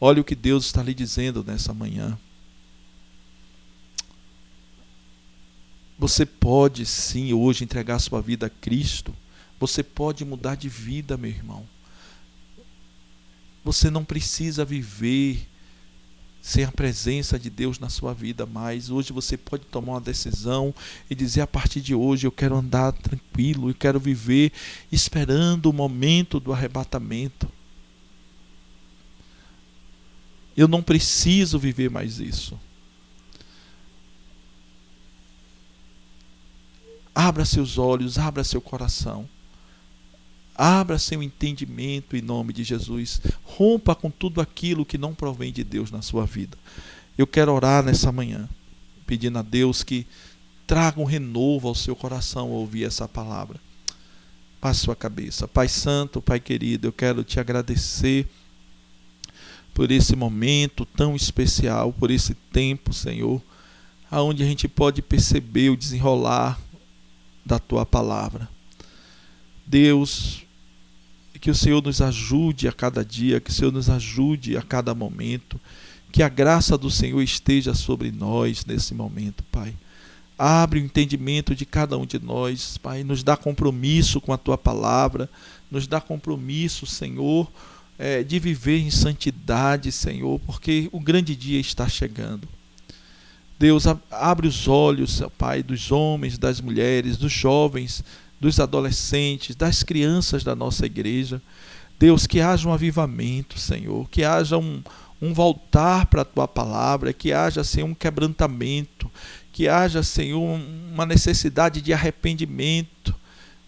Olha o que Deus está lhe dizendo nessa manhã. Você pode sim hoje entregar sua vida a Cristo. Você pode mudar de vida, meu irmão. Você não precisa viver sem a presença de Deus na sua vida mais. Hoje você pode tomar uma decisão e dizer: a partir de hoje eu quero andar tranquilo, eu quero viver esperando o momento do arrebatamento. Eu não preciso viver mais isso. Abra seus olhos, abra seu coração. Abra seu entendimento em nome de Jesus. Rompa com tudo aquilo que não provém de Deus na sua vida. Eu quero orar nessa manhã, pedindo a Deus que traga um renovo ao seu coração ao ouvir essa palavra. Passe sua cabeça. Pai Santo, Pai querido, eu quero te agradecer por esse momento tão especial, por esse tempo, Senhor, aonde a gente pode perceber o desenrolar da Tua palavra. Deus, que o Senhor nos ajude a cada dia, que o Senhor nos ajude a cada momento, que a graça do Senhor esteja sobre nós nesse momento, Pai. Abre o entendimento de cada um de nós, Pai, nos dá compromisso com a Tua palavra, nos dá compromisso, Senhor, de viver em santidade, Senhor, porque o grande dia está chegando. Deus, abre os olhos, Pai, dos homens, das mulheres, dos jovens, dos adolescentes, das crianças da nossa igreja. Deus, que haja um avivamento, Senhor, que haja um voltar para a Tua palavra, que haja, Senhor, um quebrantamento, que haja, Senhor, uma necessidade de arrependimento,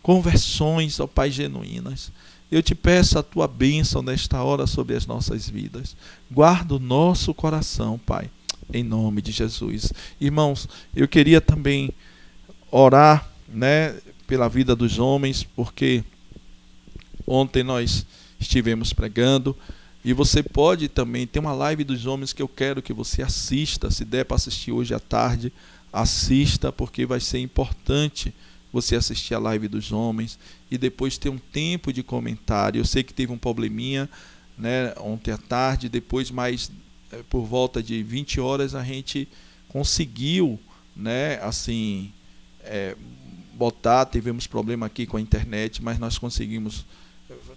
conversões, ó Pai, genuínas. Eu te peço a Tua bênção nesta hora sobre as nossas vidas. Guarda o nosso coração, Pai, em nome de Jesus. Irmãos, eu queria também orar, pela vida dos homens, porque ontem nós estivemos pregando, e você pode também ter uma live dos homens que eu quero que você assista. Se der para assistir hoje à tarde, assista, porque vai ser importante você assistir a live dos homens e depois ter um tempo de comentário. Eu sei que teve um probleminha, ontem à tarde, depois mais por volta de 20 horas a gente conseguiu, botar, tivemos problema aqui com a internet, mas nós conseguimos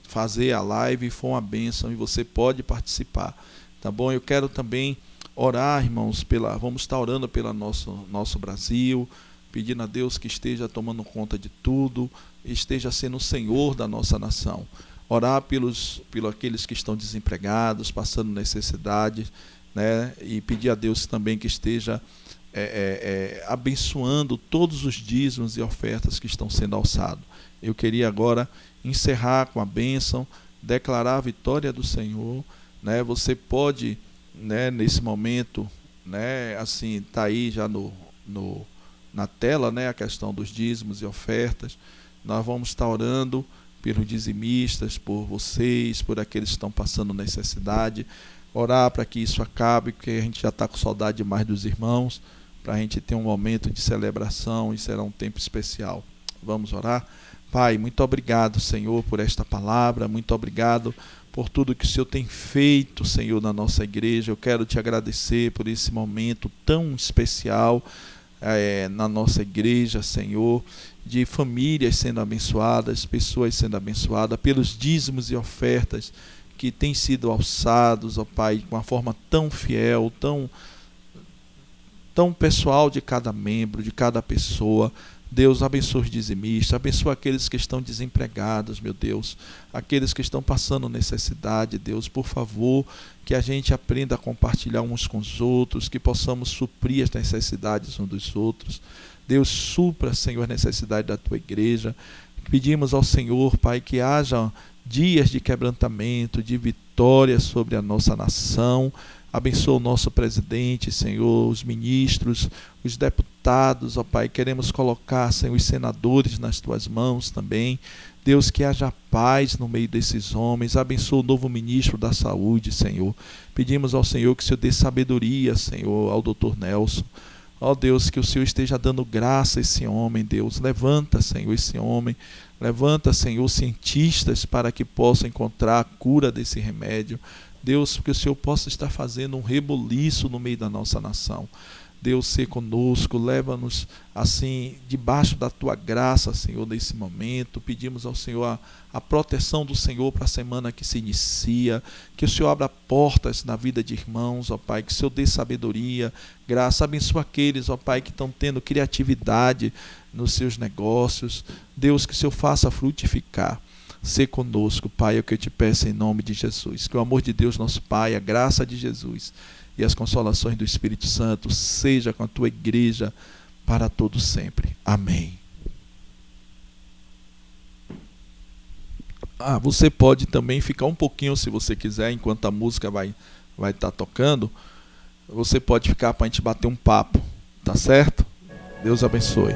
fazer a live, foi uma bênção e você pode participar, tá bom? Eu quero também orar, irmãos, vamos estar orando pelo nosso Brasil, pedindo a Deus que esteja tomando conta de tudo, esteja sendo o Senhor da nossa nação. Orar pelos aqueles que estão desempregados, passando necessidades, e pedir a Deus também que esteja abençoando todos os dízimos e ofertas que estão sendo alçados. Eu queria agora encerrar com a bênção, declarar a vitória do Senhor. Você pode, nesse momento, tá aí já na tela, a questão dos dízimos e ofertas. Nós vamos estar orando pelos dizimistas, por vocês, por aqueles que estão passando necessidade, orar para que isso acabe, porque a gente já está com saudade demais dos irmãos, para a gente ter um momento de celebração e será um tempo especial. Vamos orar? Pai, muito obrigado, Senhor, por esta palavra, muito obrigado por tudo que o Senhor tem feito, Senhor, na nossa igreja. Eu quero te agradecer por esse momento tão especial na nossa igreja, Senhor, de famílias sendo abençoadas, pessoas sendo abençoadas, pelos dízimos e ofertas que têm sido alçados, ó Pai, de uma forma tão fiel, tão pessoal de cada membro, de cada pessoa. Deus, abençoa os dizimistas, abençoa aqueles que estão desempregados, meu Deus, aqueles que estão passando necessidade, Deus, por favor, que a gente aprenda a compartilhar uns com os outros, que possamos suprir as necessidades uns dos outros. Deus, supra, Senhor, a necessidade da tua igreja. Pedimos ao Senhor, Pai, que haja dias de quebrantamento, de vitória sobre a nossa nação. Abençoa o nosso presidente, Senhor, os ministros, os deputados, ó Pai. Queremos colocar, Senhor, os senadores nas tuas mãos também. Deus, que haja paz no meio desses homens. Abençoa o novo ministro da Saúde, Senhor. Pedimos ao Senhor que o Senhor dê sabedoria, Senhor, ao Dr. Nelson. Ó Deus, que o Senhor esteja dando graça a esse homem, Deus. Levanta, Senhor, esse homem. Levanta, Senhor, cientistas para que possam encontrar a cura desse remédio. Deus, que o Senhor possa estar fazendo um reboliço no meio da nossa nação. Deus, ser conosco, leva-nos assim, debaixo da tua graça, Senhor, nesse momento. Pedimos ao Senhor a proteção do Senhor para a semana que se inicia, que o Senhor abra portas na vida de irmãos, ó Pai, que o Senhor dê sabedoria, graça, abençoa aqueles, ó Pai, que estão tendo criatividade nos seus negócios. Deus, que o Senhor faça frutificar. Ser conosco, Pai, é o que eu te peço em nome de Jesus. Que o amor de Deus, nosso Pai, a graça de Jesus e as consolações do Espírito Santo seja com a tua igreja para todo sempre. Amém. Você pode também ficar um pouquinho, se você quiser, enquanto a música vai estar tocando. Você pode ficar para a gente bater um papo, tá certo? Deus abençoe.